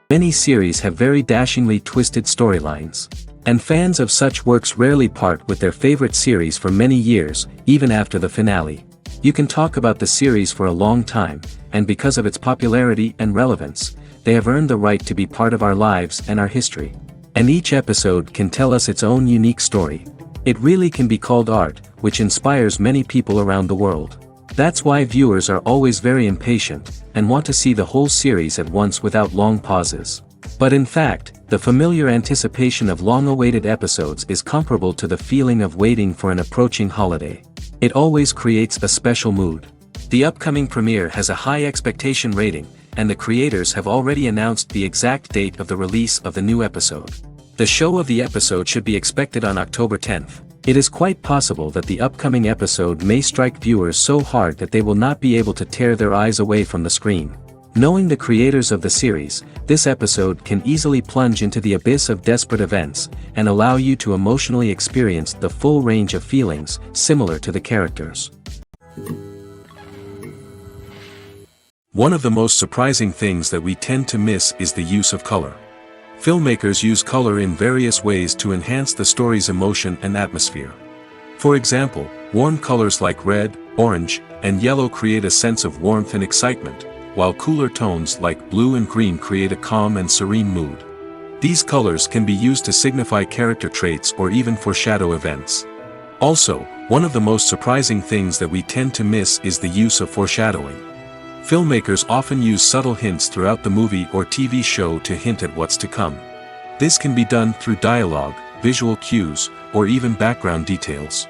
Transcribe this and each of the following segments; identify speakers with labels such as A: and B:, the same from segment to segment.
A: Many series have very dashingly twisted storylines. And fans of such works rarely part with their favorite series for many years, even after the finale. You can talk about the series for a long time, and because of its popularity and relevance, they have earned the right to be part of our lives and our history. And each episode can tell us its own unique story. It really can be called art, which inspires many people around the world. That's why viewers are always very impatient, and want to see the whole series at once without long pauses. But in fact, the familiar anticipation of long-awaited episodes is comparable to the feeling of waiting for an approaching holiday. It always creates a special mood. The upcoming premiere has a high expectation rating, and the creators have already announced the exact date of the release of the new episode. The show of the episode should be expected on October 10th. It is quite possible that the upcoming episode may strike viewers so hard that they will not be able to tear their eyes away from the screen. Knowing the creators of the series, this episode can easily plunge into the abyss of desperate events, and allow you to emotionally experience the full range of feelings, similar to the characters. One of the most surprising things that we tend to miss is the use of color. Filmmakers use color in various ways to enhance the story's emotion and atmosphere. For example, warm colors like red, orange, and yellow create a sense of warmth and excitement, while cooler tones like blue and green create a calm and serene mood. These colors can be used to signify character traits or even foreshadow events. Also, one of the most surprising things that we tend to miss is the use of foreshadowing. Filmmakers often use subtle hints throughout the movie or TV show to hint at what's to come. This can be done through dialogue, visual cues, or even background details.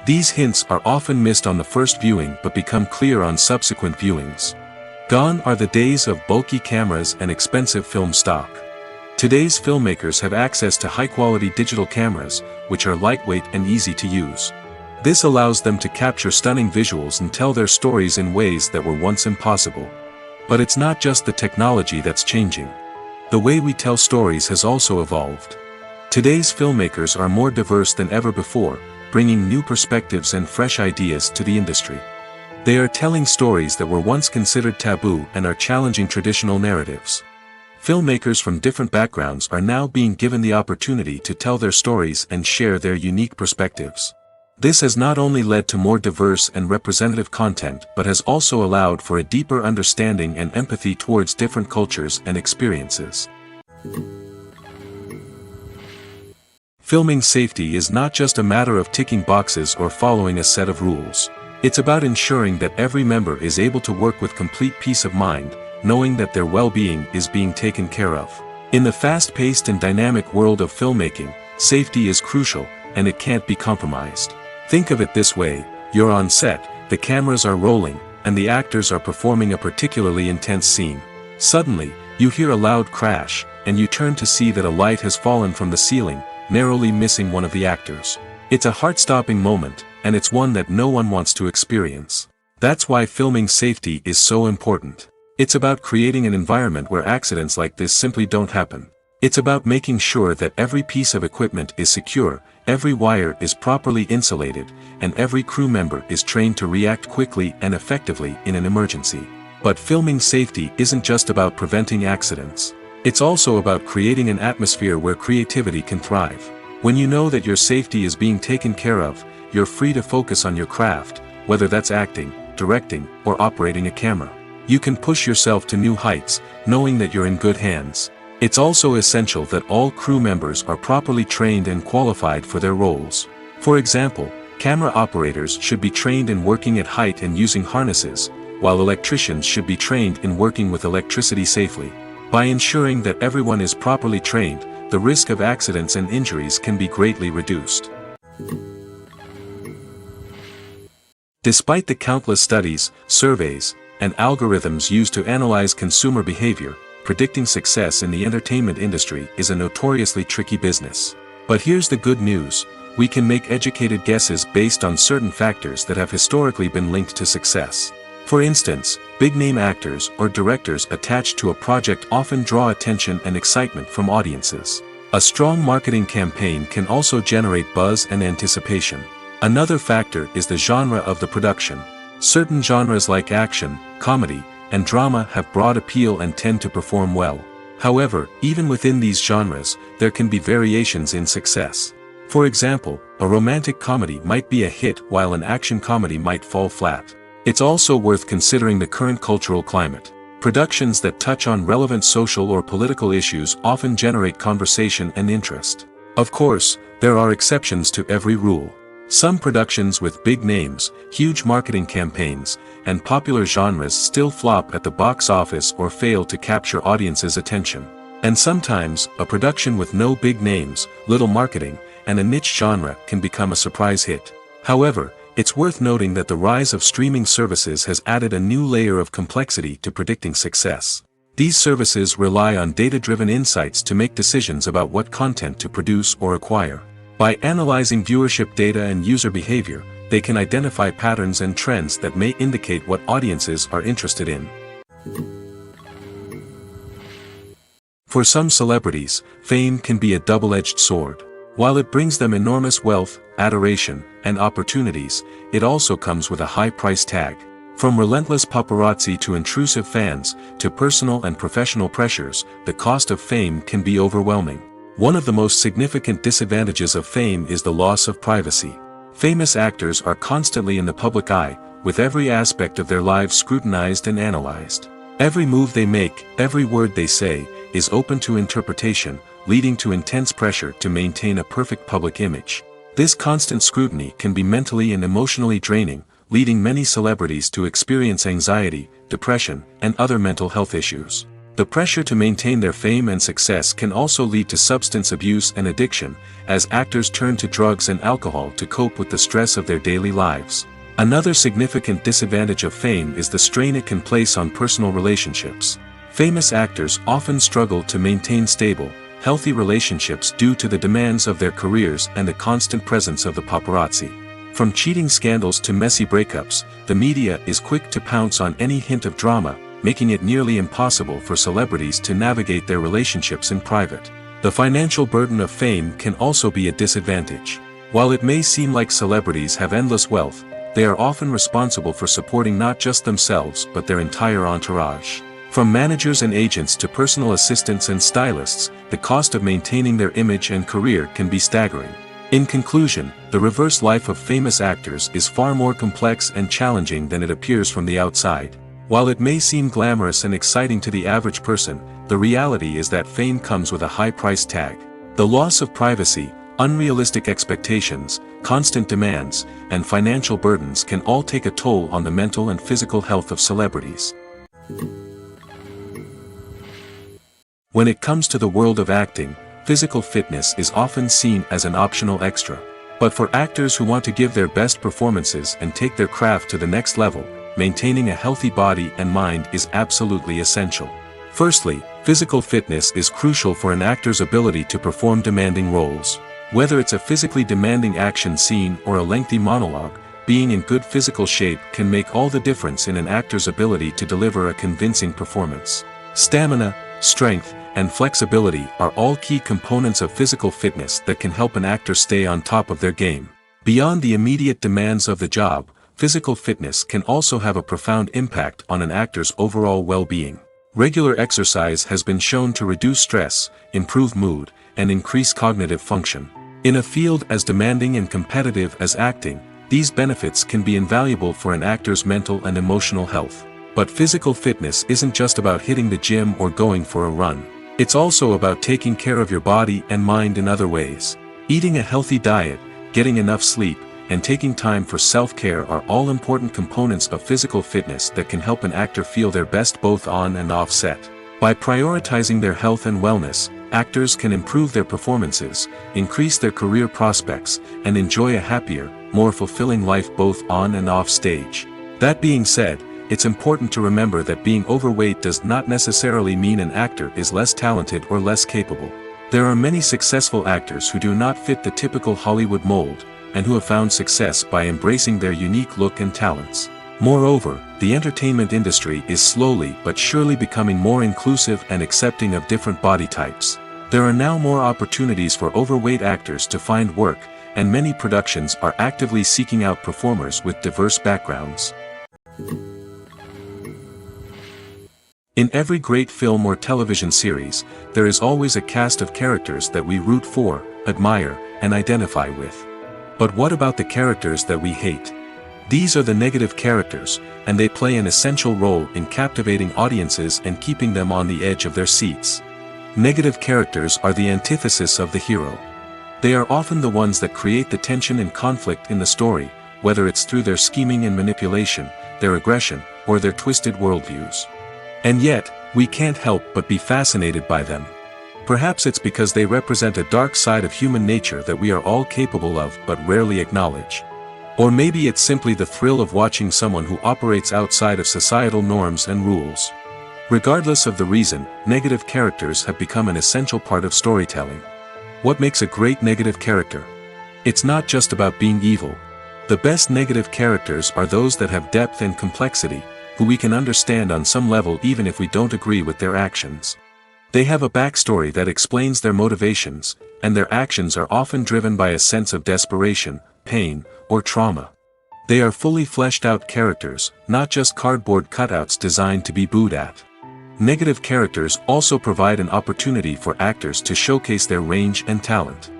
A: These hints are often missed on the first viewing but become clear on subsequent viewings. Gone are the days of bulky cameras and expensive film stock. Today's filmmakers have access to high-quality digital cameras, which are lightweight and easy to use. This allows them to capture stunning visuals and tell their stories in ways that were once impossible. But it's not just the technology that's changing. The way we tell stories has also evolved. Today's filmmakers are more diverse than ever before, bringing new perspectives and fresh ideas to the industry. They are telling stories that were once considered taboo and are challenging traditional narratives. Filmmakers from different backgrounds are now being given the opportunity to tell their stories and share their unique perspectives. This has not only led to more diverse and representative content but has also allowed for a deeper understanding and empathy towards different cultures and experiences. Filming safety is not just a matter of ticking boxes or following a set of rules. It's about ensuring that every member is able to work with complete peace of mind, knowing that their well-being is being taken care of. In the fast-paced and dynamic world of filmmaking, safety is crucial, and it can't be compromised. Think of it this way: you're on set, the cameras are rolling, and the actors are performing a particularly intense scene. Suddenly, you hear a loud crash, and you turn to see that a light has fallen from the ceiling, narrowly missing one of the actors. It's a heart-stopping moment, and it's one that no one wants to experience. That's why filming safety is so important. It's about creating an environment where accidents like this simply don't happen. It's about making sure that every piece of equipment is secure, every wire is properly insulated, and every crew member is trained to react quickly and effectively in an emergency. But filming safety isn't just about preventing accidents. It's also about creating an atmosphere where creativity can thrive. When you know that your safety is being taken care of, you're free to focus on your craft, whether that's acting, directing, or operating a camera. You can push yourself to new heights, knowing that you're in good hands. It's also essential that all crew members are properly trained and qualified for their roles. For example, camera operators should be trained in working at height and using harnesses, while electricians should be trained in working with electricity safely. By ensuring that everyone is properly trained, the risk of accidents and injuries can be greatly reduced. Despite the countless studies, surveys, and algorithms used to analyze consumer behavior, predicting success in the entertainment industry is a notoriously tricky business. But here's the good news: we can make educated guesses based on certain factors that have historically been linked to success. For instance, big-name actors or directors attached to a project often draw attention and excitement from audiences. A strong marketing campaign can also generate buzz and anticipation. Another factor is the genre of the production. Certain genres like action, comedy, and drama have broad appeal and tend to perform well. However, even within these genres, there can be variations in success. For example, a romantic comedy might be a hit while an action comedy might fall flat. It's also worth considering the current cultural climate. Productions that touch on relevant social or political issues often generate conversation and interest. Of course, there are exceptions to every rule. Some productions with big names, huge marketing campaigns, and popular genres still flop at the box office or fail to capture audiences' attention. And sometimes, a production with no big names, little marketing, and a niche genre can become a surprise hit. However, it's worth noting that the rise of streaming services has added a new layer of complexity to predicting success. These services rely on data-driven insights to make decisions about what content to produce or acquire. By analyzing viewership data and user behavior, they can identify patterns and trends that may indicate what audiences are interested in. For some celebrities, fame can be a double-edged sword. While it brings them enormous wealth, adoration, and opportunities, it also comes with a high price tag. From relentless paparazzi to intrusive fans, to personal and professional pressures, the cost of fame can be overwhelming. One of the most significant disadvantages of fame is the loss of privacy. Famous actors are constantly in the public eye, with every aspect of their lives scrutinized and analyzed. Every move they make, every word they say, is open to interpretation, leading to intense pressure to maintain a perfect public image. This constant scrutiny can be mentally and emotionally draining, leading many celebrities to experience anxiety, depression, and other mental health issues. The pressure to maintain their fame and success can also lead to substance abuse and addiction, as actors turn to drugs and alcohol to cope with the stress of their daily lives. Another significant disadvantage of fame is the strain it can place on personal relationships. Famous actors often struggle to maintain stable, healthy relationships due to the demands of their careers and the constant presence of the paparazzi. From cheating scandals to messy breakups, the media is quick to pounce on any hint of drama, making it nearly impossible for celebrities to navigate their relationships in private. The financial burden of fame can also be a disadvantage. While it may seem like celebrities have endless wealth, they are often responsible for supporting not just themselves but their entire entourage. From managers and agents to personal assistants and stylists, the cost of maintaining their image and career can be staggering. In conclusion, the reverse life of famous actors is far more complex and challenging than it appears from the outside. While it may seem glamorous and exciting to the average person, the reality is that fame comes with a high price tag. The loss of privacy, unrealistic expectations, constant demands, and financial burdens can all take a toll on the mental and physical health of celebrities. When it comes to the world of acting, physical fitness is often seen as an optional extra. But for actors who want to give their best performances and take their craft to the next level, maintaining a healthy body and mind is absolutely essential. Firstly, physical fitness is crucial for an actor's ability to perform demanding roles. Whether it's a physically demanding action scene or a lengthy monologue, being in good physical shape can make all the difference in an actor's ability to deliver a convincing performance. Stamina, strength, and flexibility are all key components of physical fitness that can help an actor stay on top of their game. Beyond the immediate demands of the job, physical fitness can also have a profound impact on an actor's overall well-being. Regular exercise has been shown to reduce stress, improve mood, and increase cognitive function. In a field as demanding and competitive as acting, these benefits can be invaluable for an actor's mental and emotional health. But physical fitness isn't just about hitting the gym or going for a run. It's also about taking care of your body and mind in other ways. Eating a healthy diet, getting enough sleep, and taking time for self-care are all important components of physical fitness that can help an actor feel their best both on and off set. By prioritizing their health and wellness, actors can improve their performances, increase their career prospects, and enjoy a happier, more fulfilling life both on and off stage. That being said, it's important to remember that being overweight does not necessarily mean an actor is less talented or less capable. There are many successful actors who do not fit the typical Hollywood mold, and who have found success by embracing their unique look and talents. Moreover, the entertainment industry is slowly but surely becoming more inclusive and accepting of different body types. There are now more opportunities for overweight actors to find work, and many productions are actively seeking out performers with diverse backgrounds. In every great film or television series, there is always a cast of characters that we root for, admire, and identify with. But what about the characters that we hate? These are the negative characters, and they play an essential role in captivating audiences and keeping them on the edge of their seats. Negative characters are the antithesis of the hero. They are often the ones that create the tension and conflict in the story, whether it's through their scheming and manipulation, their aggression, or their twisted worldviews. And yet, we can't help but be fascinated by them. Perhaps it's because they represent a dark side of human nature that we are all capable of but rarely acknowledge. Or maybe it's simply the thrill of watching someone who operates outside of societal norms and rules. Regardless of the reason, negative characters have become an essential part of storytelling. What makes a great negative character? It's not just about being evil. The best negative characters are those that have depth and complexity, who we can understand on some level even if we don't agree with their actions. They have a backstory that explains their motivations, and their actions are often driven by a sense of desperation, pain, or trauma. They are fully fleshed out characters, not just cardboard cutouts designed to be booed at. Negative characters also provide an opportunity for actors to showcase their range and talent.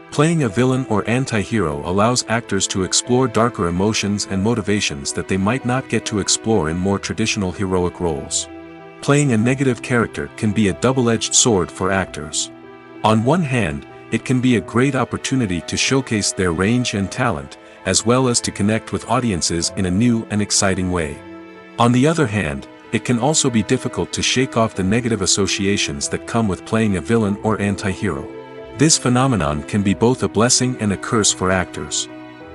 A: Playing a villain or anti-hero allows actors to explore darker emotions and motivations that they might not get to explore in more traditional heroic roles. Playing a negative character can be a double-edged sword for actors. On one hand, it can be a great opportunity to showcase their range and talent, as well as to connect with audiences in a new and exciting way. On the other hand, it can also be difficult to shake off the negative associations that come with playing a villain or anti-hero. This phenomenon can be both a blessing and a curse for actors.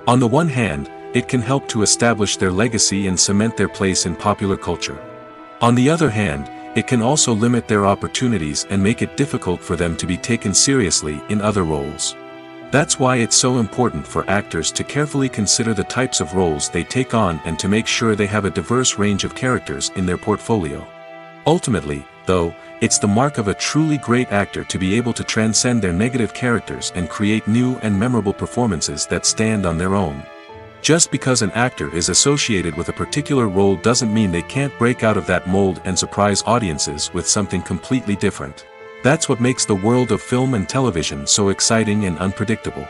A: On the one hand, it can help to establish their legacy and cement their place in popular culture. On the other hand, it can also limit their opportunities and make it difficult for them to be taken seriously in other roles. That's why it's so important for actors to carefully consider the types of roles they take on and to make sure they have a diverse range of characters in their portfolio. Ultimately, though, it's the mark of a truly great actor to be able to transcend their negative characters and create new and memorable performances that stand on their own. Just because an actor is associated with a particular role doesn't mean they can't break out of that mold and surprise audiences with something completely different. That's what makes the world of film and television so exciting and unpredictable.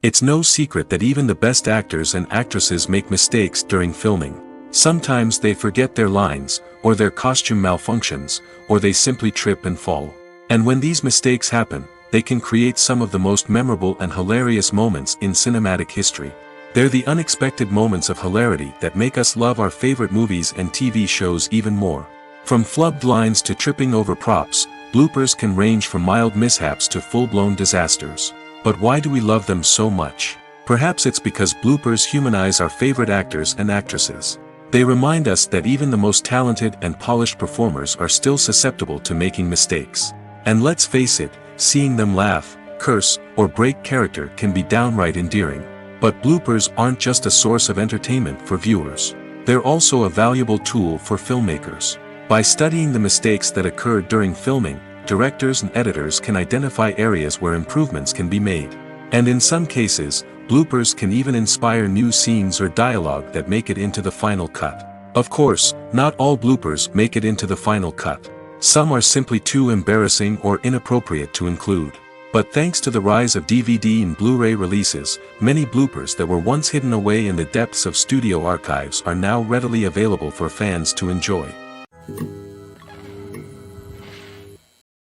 A: It's no secret that even the best actors and actresses make mistakes during filming. Sometimes they forget their lines, or their costume malfunctions, or they simply trip and fall. And when these mistakes happen, they can create some of the most memorable and hilarious moments in cinematic history. They're the unexpected moments of hilarity that make us love our favorite movies and TV shows even more. From flubbed lines to tripping over props, bloopers can range from mild mishaps to full-blown disasters. But why do we love them so much? Perhaps it's because bloopers humanize our favorite actors and actresses. They remind us that even the most talented and polished performers are still susceptible to making mistakes. And let's face it, seeing them laugh, curse, or break character can be downright endearing. But bloopers aren't just a source of entertainment for viewers. They're also a valuable tool for filmmakers. By studying the mistakes that occurred during filming, directors and editors can identify areas where improvements can be made. And in some cases, bloopers can even inspire new scenes or dialogue that make it into the final cut. Of course, not all bloopers make it into the final cut. Some are simply too embarrassing or inappropriate to include. But thanks to the rise of DVD and Blu-ray releases, many bloopers that were once hidden away in the depths of studio archives are now readily available for fans to enjoy.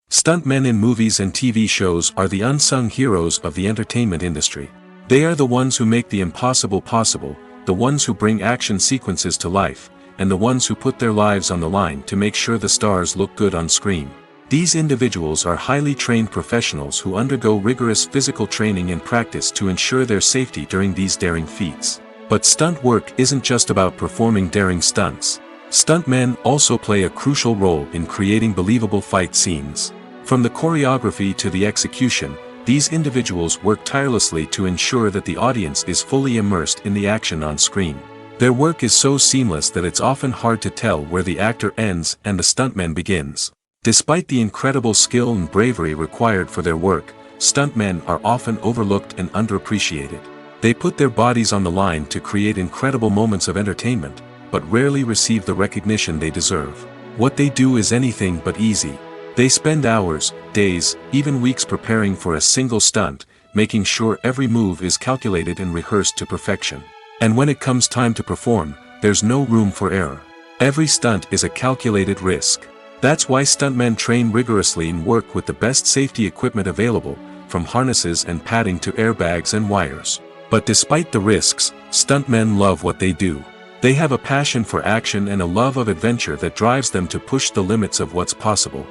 A: Stuntmen in movies and TV shows are the unsung heroes of the entertainment industry. They are the ones who make the impossible possible, the ones who bring action sequences to life, and the ones who put their lives on the line to make sure the stars look good on screen. These individuals are highly trained professionals who undergo rigorous physical training and practice to ensure their safety during these daring feats. But stunt work isn't just about performing daring stunts. Stuntmen also play a crucial role in creating believable fight scenes. From the choreography to the execution, these individuals work tirelessly to ensure that the audience is fully immersed in the action on screen. Their work is so seamless that it's often hard to tell where the actor ends and the stuntman begins. Despite the incredible skill and bravery required for their work, stuntmen are often overlooked and underappreciated. They put their bodies on the line to create incredible moments of entertainment, but rarely receive the recognition they deserve. What they do is anything but easy. They spend hours, days, even weeks preparing for a single stunt, making sure every move is calculated and rehearsed to perfection. And when it comes time to perform, there's no room for error. Every stunt is a calculated risk. That's why stuntmen train rigorously and work with the best safety equipment available, from harnesses and padding to airbags and wires. But despite the risks, stuntmen love what they do. They have a passion for action and a love of adventure that drives them to push the limits of what's possible.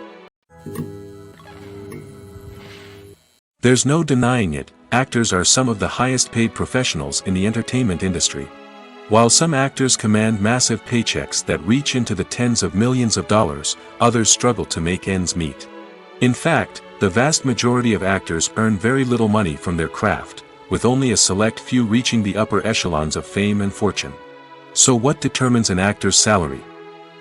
A: There's no denying it, actors are some of the highest paid professionals in the entertainment industry. While some actors command massive paychecks that reach into the tens of millions of dollars, others struggle to make ends meet. In fact, the vast majority of actors earn very little money from their craft, with only a select few reaching the upper echelons of fame and fortune. So what determines an actor's salary?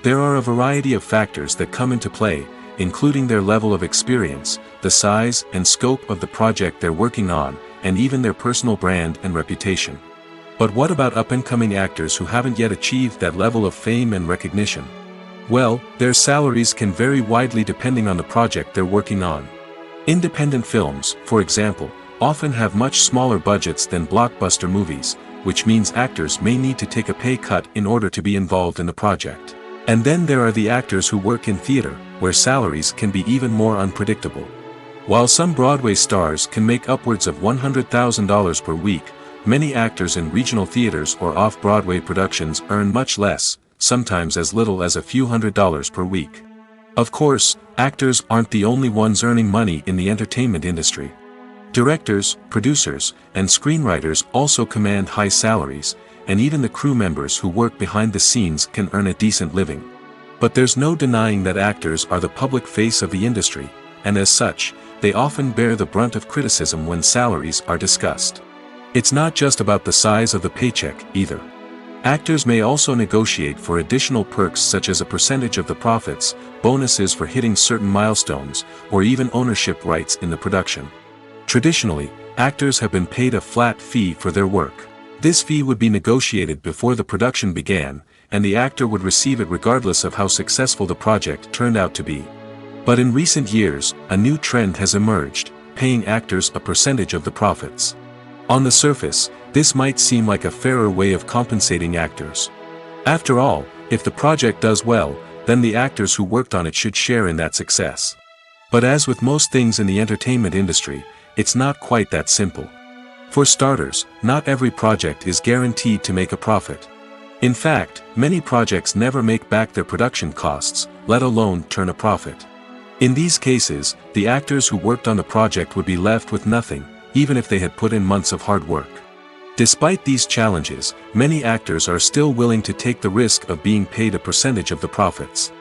A: There are a variety of factors that come into play, including their level of experience, the size and scope of the project they're working on, and even their personal brand and reputation. But what about up-and-coming actors who haven't yet achieved that level of fame and recognition? Well, their salaries can vary widely depending on the project they're working on. Independent films, for example, often have much smaller budgets than blockbuster movies, which means actors may need to take a pay cut in order to be involved in the project. And then there are the actors who work in theater, where salaries can be even more unpredictable. While some Broadway stars can make upwards of $100,000 per week, many actors in regional theaters or off-Broadway productions earn much less, sometimes as little as a few $100s per week. Of course, actors aren't the only ones earning money in the entertainment industry. Directors, producers, and screenwriters also command high salaries, and even the crew members who work behind the scenes can earn a decent living. But there's no denying that actors are the public face of the industry, and as such, they often bear the brunt of criticism when salaries are discussed. It's not just about the size of the paycheck, either. Actors may also negotiate for additional perks such as a percentage of the profits, bonuses for hitting certain milestones, or even ownership rights in the production. Traditionally, actors have been paid a flat fee for their work. This fee would be negotiated before the production began, and the actor would receive it regardless of how successful the project turned out to be. But in recent years, a new trend has emerged, paying actors a percentage of the profits. On the surface, this might seem like a fairer way of compensating actors. After all, if the project does well, then the actors who worked on it should share in that success. But as with most things in the entertainment industry, it's not quite that simple. For starters, not every project is guaranteed to make a profit. In fact, many projects never make back their production costs, let alone turn a profit. In these cases, the actors who worked on the project would be left with nothing, even if they had put in months of hard work. Despite these challenges, many actors are still willing to take the risk of being paid a percentage of the profits.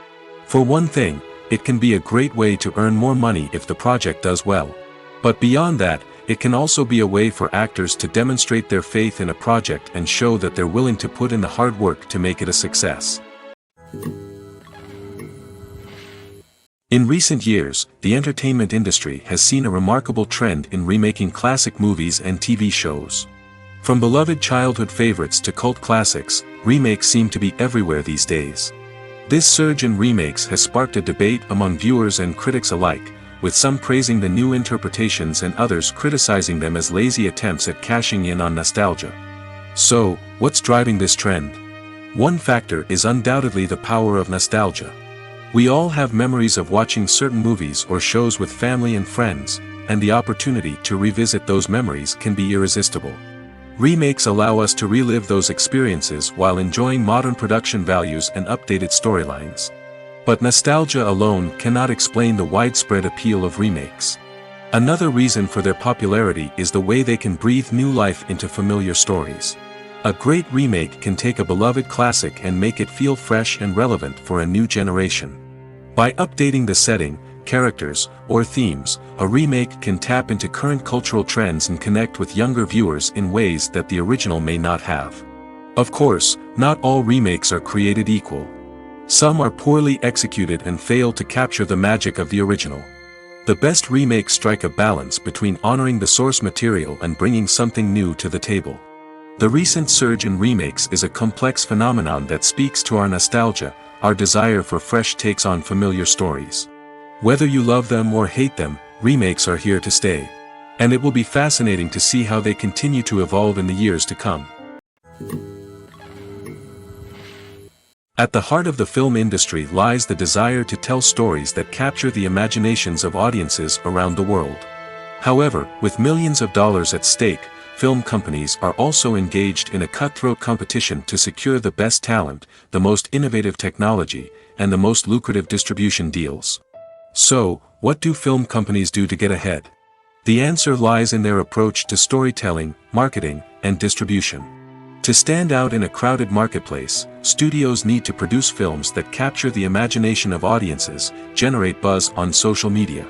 A: For one thing, it can be a great way to earn more money if the project does well. But beyond that, it can also be a way for actors to demonstrate their faith in a project and show that they're willing to put in the hard work to make it a success. In recent years, the entertainment industry has seen a remarkable trend in remaking classic movies and TV shows. From beloved childhood favorites to cult classics, remakes seem to be everywhere these days. This surge in remakes has sparked a debate among viewers and critics alike, with some praising the new interpretations and others criticizing them as lazy attempts at cashing in on nostalgia. So, what's driving this trend? One factor is undoubtedly the power of nostalgia. We all have memories of watching certain movies or shows with family and friends, and the opportunity to revisit those memories can be irresistible. Remakes allow us to relive those experiences while enjoying modern production values and updated storylines. But nostalgia alone cannot explain the widespread appeal of remakes. Another reason for their popularity is the way they can breathe new life into familiar stories. A great remake can take a beloved classic and make it feel fresh and relevant for a new generation. By updating the setting, characters, or themes, a remake can tap into current cultural trends and connect with younger viewers in ways that the original may not have. Of course, not all remakes are created equal. Some are poorly executed and fail to capture the magic of the original. The best remakes strike a balance between honoring the source material and bringing something new to the table. The recent surge in remakes is a complex phenomenon that speaks to our nostalgia, our desire for fresh takes on familiar stories. Whether you love them or hate them, remakes are here to stay. And it will be fascinating to see how they continue to evolve in the years to come. At the heart of the film industry lies the desire to tell stories that capture the imaginations of audiences around the world. However, with millions of dollars at stake, film companies are also engaged in a cutthroat competition to secure the best talent, the most innovative technology, and the most lucrative distribution deals. So, what do film companies do to get ahead? The answer lies in their approach to storytelling, marketing, and distribution. To stand out in a crowded marketplace, studios need to produce films that capture the imagination of audiences, generate buzz on social media.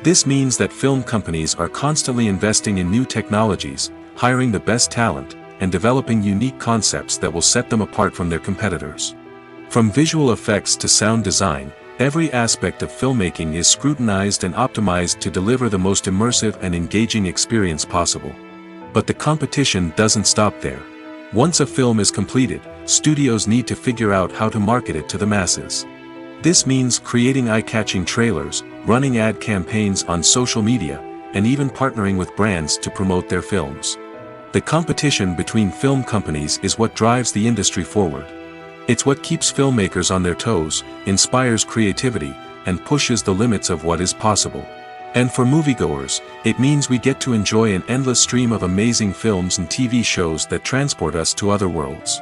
A: This means that film companies are constantly investing in new technologies, hiring the best talent, and developing unique concepts that will set them apart from their competitors. From visual effects to sound design, every aspect of filmmaking is scrutinized and optimized to deliver the most immersive and engaging experience possible. But the competition doesn't stop there. Once a film is completed, studios need to figure out how to market it to the masses. This means creating eye-catching trailers, running ad campaigns on social media, and even partnering with brands to promote their films. The competition between film companies is what drives the industry forward. It's what keeps filmmakers on their toes, inspires creativity, and pushes the limits of what is possible. And for moviegoers, it means we get to enjoy an endless stream of amazing films and TV shows that transport us to other worlds.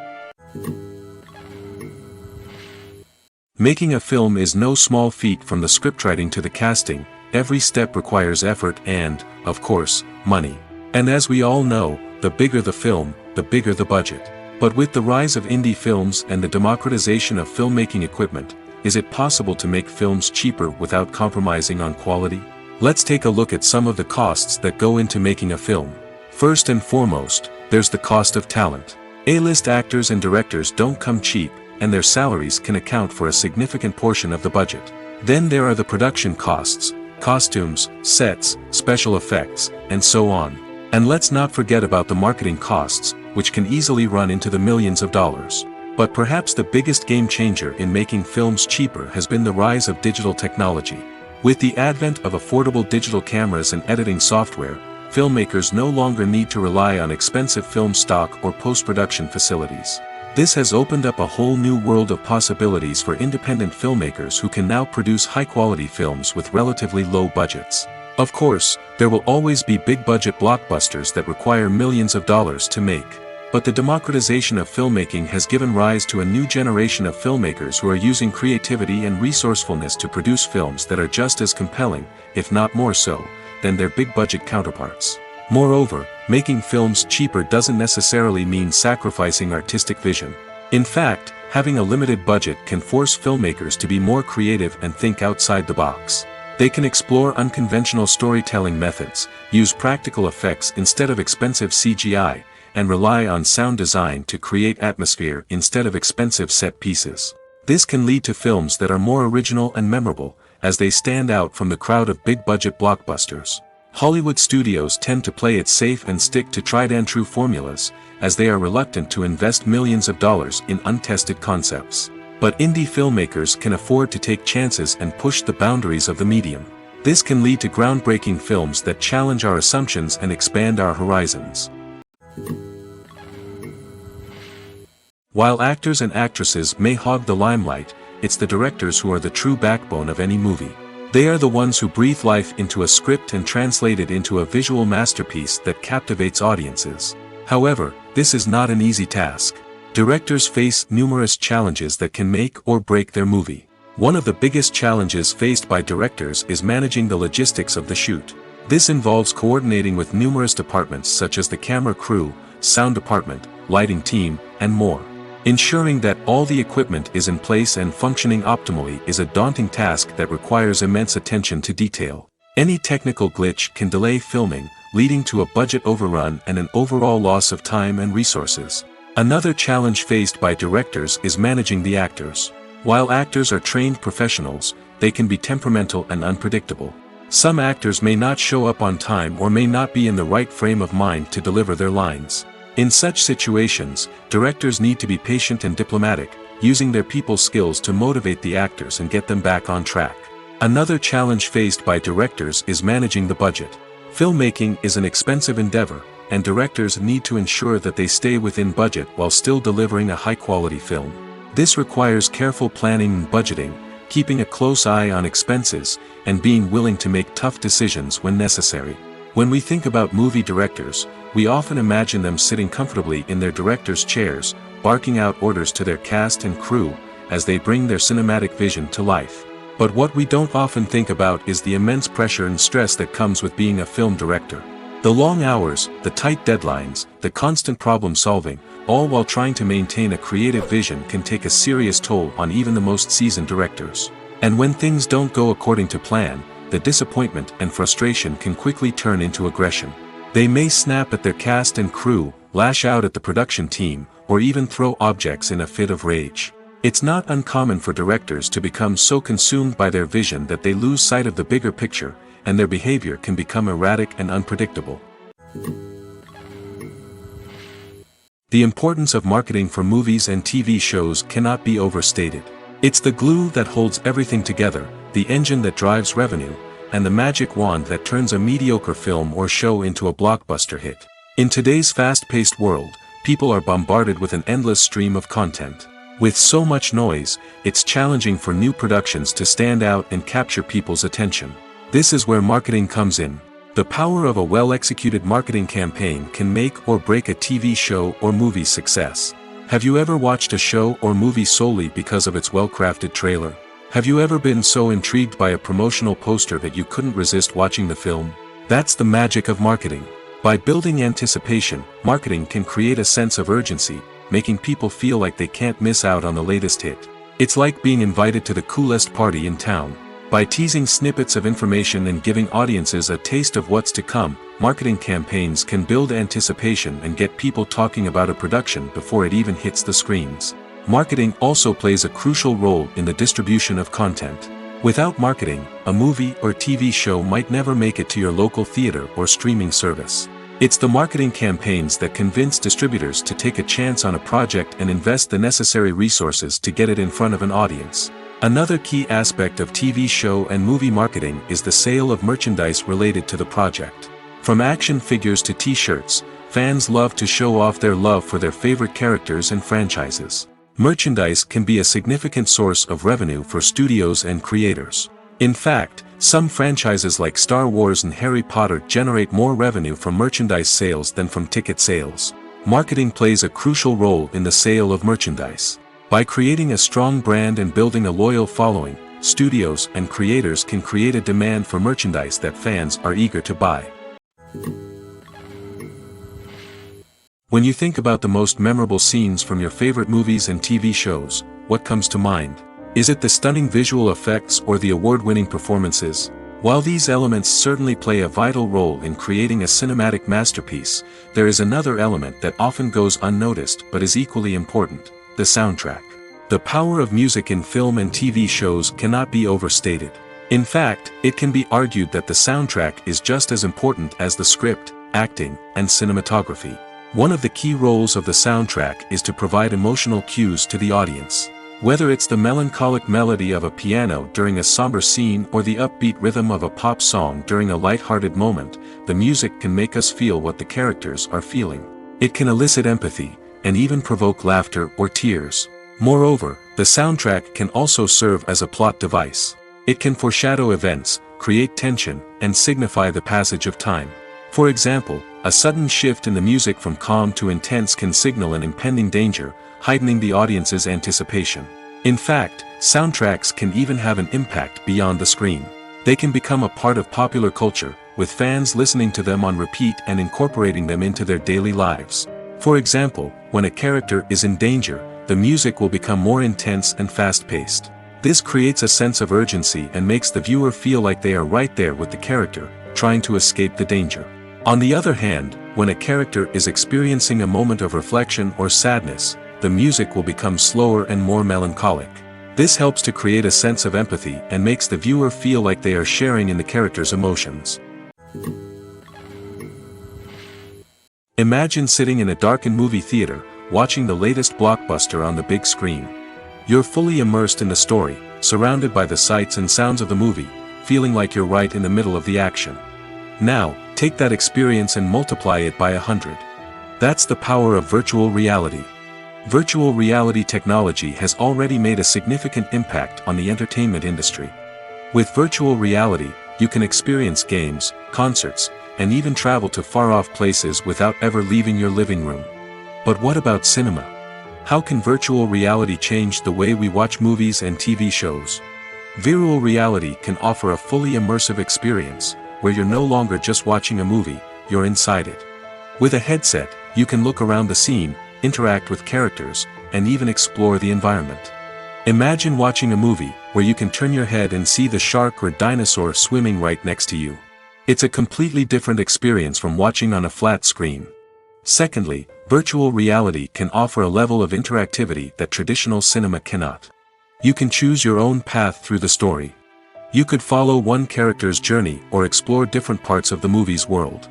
A: Making a film is no small feat. From the scriptwriting to the casting, every step requires effort and, of course, money. And as we all know, the bigger the film, the bigger the budget. But with the rise of indie films and the democratization of filmmaking equipment, is it possible to make films cheaper without compromising on quality? Let's take a look at some of the costs that go into making a film. First and foremost, there's the cost of talent. A-list actors and directors don't come cheap, and their salaries can account for a significant portion of the budget. Then there are the production costs, costumes, sets, special effects, and so on. And let's not forget about the marketing costs, which can easily run into the millions of dollars. But perhaps the biggest game changer in making films cheaper has been the rise of digital technology. With the advent of affordable digital cameras and editing software, filmmakers no longer need to rely on expensive film stock or post-production facilities. This has opened up a whole new world of possibilities for independent filmmakers who can now produce high-quality films with relatively low budgets. Of course, there will always be big-budget blockbusters that require millions of dollars to make. But the democratization of filmmaking has given rise to a new generation of filmmakers who are using creativity and resourcefulness to produce films that are just as compelling, if not more so, than their big-budget counterparts. Moreover, making films cheaper doesn't necessarily mean sacrificing artistic vision. In fact, having a limited budget can force filmmakers to be more creative and think outside the box. They can explore unconventional storytelling methods, use practical effects instead of expensive CGI, and rely on sound design to create atmosphere instead of expensive set pieces. This can lead to films that are more original and memorable, as they stand out from the crowd of big-budget blockbusters. Hollywood studios tend to play it safe and stick to tried-and-true formulas, as they are reluctant to invest millions of dollars in untested concepts. But indie filmmakers can afford to take chances and push the boundaries of the medium. This can lead to groundbreaking films that challenge our assumptions and expand our horizons. While actors and actresses may hog the limelight, it's the directors who are the true backbone of any movie. They are the ones who breathe life into a script and translate it into a visual masterpiece that captivates audiences. However, this is not an easy task. Directors face numerous challenges that can make or break their movie. One of the biggest challenges faced by directors is managing the logistics of the shoot. This involves coordinating with numerous departments such as the camera crew, sound department, lighting team, and more. Ensuring that all the equipment is in place and functioning optimally is a daunting task that requires immense attention to detail. Any technical glitch can delay filming, leading to a budget overrun and an overall loss of time and resources. Another challenge faced by directors is managing the actors. While actors are trained professionals, they can be temperamental and unpredictable. Some actors may not show up on time or may not be in the right frame of mind to deliver their lines. In such situations, directors need to be patient and diplomatic, using their people skills to motivate the actors and get them back on track. Another challenge faced by directors is managing the budget. Filmmaking is an expensive endeavor, and directors need to ensure that they stay within budget while still delivering a high-quality film. This requires careful planning and budgeting, keeping a close eye on expenses, and being willing to make tough decisions when necessary. When we think about movie directors, we often imagine them sitting comfortably in their director's chairs, barking out orders to their cast and crew, as they bring their cinematic vision to life. But what we don't often think about is the immense pressure and stress that comes with being a film director. The long hours, the tight deadlines, the constant problem solving, all while trying to maintain a creative vision can take a serious toll on even the most seasoned directors. And when things don't go according to plan, the disappointment and frustration can quickly turn into aggression. They may snap at their cast and crew, lash out at the production team, or even throw objects in a fit of rage. It's not uncommon for directors to become so consumed by their vision that they lose sight of the bigger picture, and their behavior can become erratic and unpredictable. The importance of marketing for movies and TV shows cannot be overstated. It's the glue that holds everything together, the engine that drives revenue, and the magic wand that turns a mediocre film or show into a blockbuster hit. In today's fast-paced world, people are bombarded with an endless stream of content. With so much noise, it's challenging for new productions to stand out and capture people's attention. This is where marketing comes in. The power of a well-executed marketing campaign can make or break a TV show or movie's success. Have you ever watched a show or movie solely because of its well-crafted trailer? Have you ever been so intrigued by a promotional poster that you couldn't resist watching the film? That's the magic of marketing. By building anticipation, marketing can create a sense of urgency, making people feel like they can't miss out on the latest hit. It's like being invited to the coolest party in town. By teasing snippets of information and giving audiences a taste of what's to come, marketing campaigns can build anticipation and get people talking about a production before it even hits the screens. Marketing also plays a crucial role in the distribution of content. Without marketing, a movie or TV show might never make it to your local theater or streaming service. It's the marketing campaigns that convince distributors to take a chance on a project and invest the necessary resources to get it in front of an audience. Another key aspect of TV show and movie marketing is the sale of merchandise related to the project. From action figures to t-shirts, fans love to show off their love for their favorite characters and franchises. Merchandise can be a significant source of revenue for studios and creators. In fact, some franchises like Star Wars and Harry Potter generate more revenue from merchandise sales than from ticket sales. Marketing plays a crucial role in the sale of merchandise. By creating a strong brand and building a loyal following, studios and creators can create a demand for merchandise that fans are eager to buy. When you think about the most memorable scenes from your favorite movies and TV shows, what comes to mind? Is it the stunning visual effects or the award-winning performances? While these elements certainly play a vital role in creating a cinematic masterpiece, there is another element that often goes unnoticed but is equally important: the soundtrack. The power of music in film and TV shows cannot be overstated. In fact, it can be argued that the soundtrack is just as important as the script, acting, and cinematography. One of the key roles of the soundtrack is to provide emotional cues to the audience. Whether it's the melancholic melody of a piano during a somber scene or the upbeat rhythm of a pop song during a light-hearted moment, the music can make us feel what the characters are feeling. It can elicit empathy, and even provoke laughter or tears. Moreover, the soundtrack can also serve as a plot device. It can foreshadow events, create tension, and signify the passage of time. For example, a sudden shift in the music from calm to intense can signal an impending danger, heightening the audience's anticipation. In fact, soundtracks can even have an impact beyond the screen. They can become a part of popular culture, with fans listening to them on repeat and incorporating them into their daily lives. For example, when a character is in danger, the music will become more intense and fast-paced. This creates a sense of urgency and makes the viewer feel like they are right there with the character, trying to escape the danger. On the other hand, when a character is experiencing a moment of reflection or sadness, the music will become slower and more melancholic. This helps to create a sense of empathy and makes the viewer feel like they are sharing in the character's emotions. Imagine sitting in a darkened movie theater, watching the latest blockbuster on the big screen. You're fully immersed in the story, surrounded by the sights and sounds of the movie, feeling like you're right in the middle of the action. Now, take that experience and multiply it by 100. That's the power of virtual reality. Virtual reality technology has already made a significant impact on the entertainment industry. With virtual reality, you can experience games, concerts, and even travel to far-off places without ever leaving your living room. But what about cinema? How can virtual reality change the way we watch movies and TV shows? Virtual reality can offer a fully immersive experience, where you're no longer just watching a movie, you're inside it. With a headset, you can look around the scene, interact with characters, and even explore the environment. Imagine watching a movie where you can turn your head and see the shark or dinosaur swimming right next to you. It's a completely different experience from watching on a flat screen. Secondly, virtual reality can offer a level of interactivity that traditional cinema cannot. You can choose your own path through the story. You could follow one character's journey or explore different parts of the movie's world.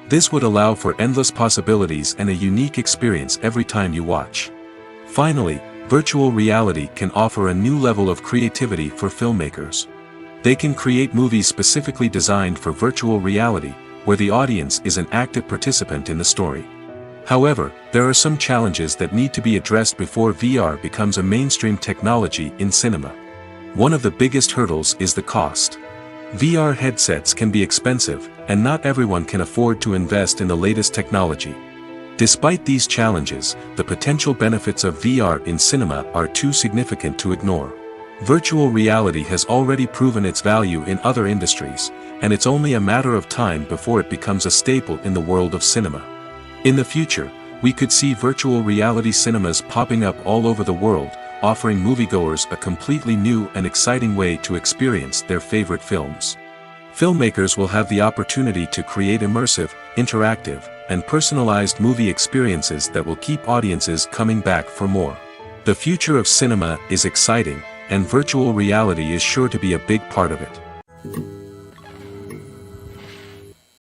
A: This would allow for endless possibilities and a unique experience every time you watch. Finally, virtual reality can offer a new level of creativity for filmmakers. They can create movies specifically designed for virtual reality, where the audience is an active participant in the story. However, there are some challenges that need to be addressed before VR becomes a mainstream technology in cinema. One of the biggest hurdles is the cost. VR headsets can be expensive, and not everyone can afford to invest in the latest technology. Despite these challenges, the potential benefits of VR in cinema are too significant to ignore. Virtual reality has already proven its value in other industries, and it's only a matter of time before it becomes a staple in the world of cinema. In the future, we could see virtual reality cinemas popping up all over the world, offering moviegoers a completely new and exciting way to experience their favorite films. Filmmakers will have the opportunity to create immersive, interactive, and personalized movie experiences that will keep audiences coming back for more. The future of cinema is exciting, and virtual reality is sure to be a big part of it.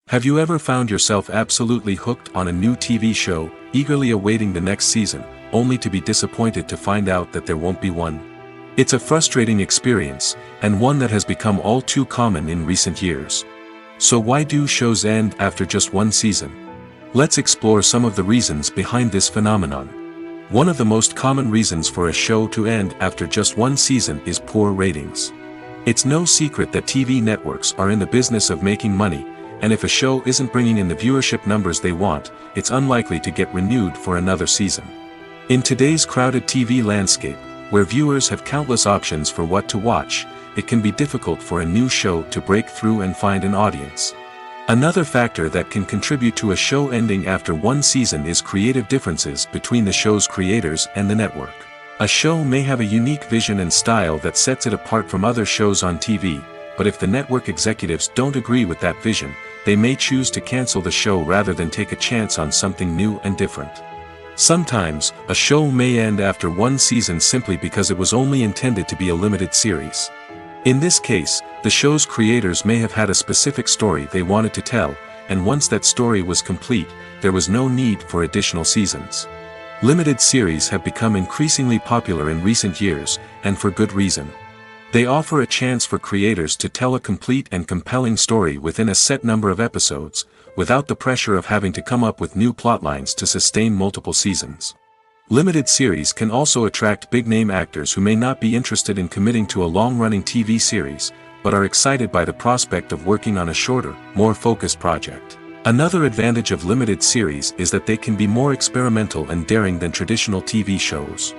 A: Have you ever found yourself absolutely hooked on a new TV show, eagerly awaiting the next season, only to be disappointed to find out that there won't be one? It's a frustrating experience, and one that has become all too common in recent years. So why do shows end after just one season? Let's explore some of the reasons behind this phenomenon. One of the most common reasons for a show to end after just one season is poor ratings. It's no secret that TV networks are in the business of making money, and if a show isn't bringing in the viewership numbers they want, it's unlikely to get renewed for another season. In today's crowded TV landscape, where viewers have countless options for what to watch, it can be difficult for a new show to break through and find an audience. Another factor that can contribute to a show ending after one season is creative differences between the show's creators and the network. A show may have a unique vision and style that sets it apart from other shows on TV, but if the network executives don't agree with that vision, they may choose to cancel the show rather than take a chance on something new and different. Sometimes, a show may end after one season simply because it was only intended to be a limited series. In this case, the show's creators may have had a specific story they wanted to tell, and once that story was complete, there was no need for additional seasons. Limited series have become increasingly popular in recent years, and for good reason. They offer a chance for creators to tell a complete and compelling story within a set number of episodes, without the pressure of having to come up with new plotlines to sustain multiple seasons. Limited series can also attract big-name actors who may not be interested in committing to a long-running TV series, but are excited by the prospect of working on a shorter, more focused project. Another advantage of limited series is that they can be more experimental and daring than traditional TV shows.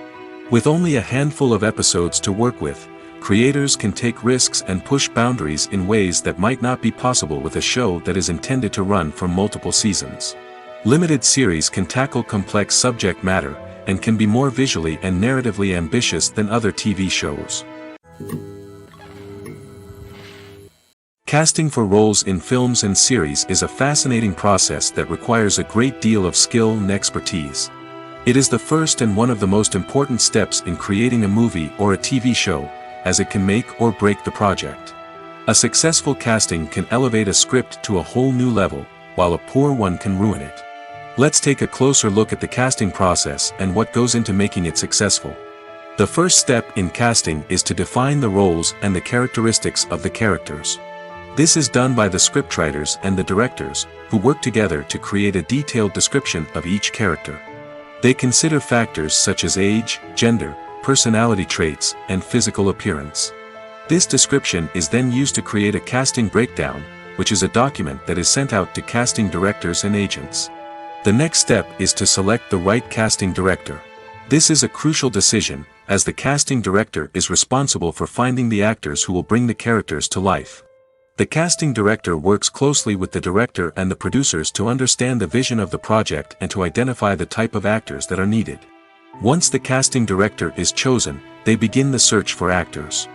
A: With only a handful of episodes to work with, creators can take risks and push boundaries in ways that might not be possible with a show that is intended to run for multiple seasons. Limited series can tackle complex subject matter, and can be more visually and narratively ambitious than other TV shows. Casting for roles in films and series is a fascinating process that requires a great deal of skill and expertise. It is the first and one of the most important steps in creating a movie or a TV show, as it can make or break the project. A successful casting can elevate a script to a whole new level, while a poor one can ruin it. Let's take a closer look at the casting process and what goes into making it successful. The first step in casting is to define the roles and the characteristics of the characters. This is done by the scriptwriters and the directors, who work together to create a detailed description of each character. They consider factors such as age, gender, personality traits, and physical appearance. This description is then used to create a casting breakdown, which is a document that is sent out to casting directors and agents. The next step is to select the right casting director. This is a crucial decision, as the casting director is responsible for finding the actors who will bring the characters to life. The casting director works closely with the director and the producers to understand the vision of the project and to identify the type of actors that are needed. Once the casting director is chosen, they begin the search for actors.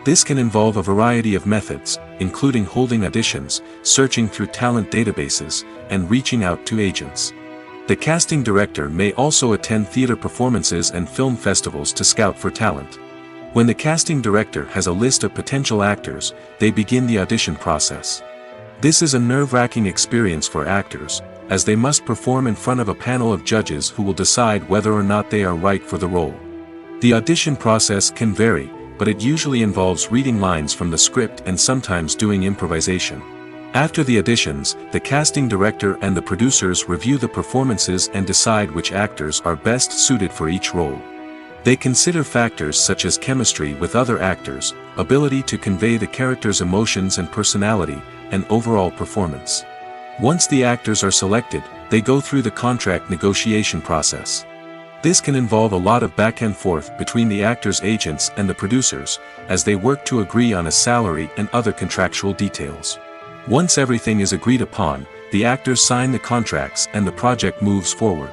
A: This can involve a variety of methods, including holding auditions, searching through talent databases, and reaching out to agents. The casting director may also attend theater performances and film festivals to scout for talent. When the casting director has a list of potential actors, they begin the audition process. This is a nerve-wracking experience for actors, as they must perform in front of a panel of judges who will decide whether or not they are right for the role. The audition process can vary, but it usually involves reading lines from the script and sometimes doing improvisation. After the auditions, the casting director and the producers review the performances and decide which actors are best suited for each role. They consider factors such as chemistry with other actors, ability to convey the character's emotions and personality, and overall performance. Once the actors are selected, they go through the contract negotiation process. This can involve a lot of back and forth between the actors' agents and the producers, as they work to agree on a salary and other contractual details. Once everything is agreed upon, the actors sign the contracts and the project moves forward.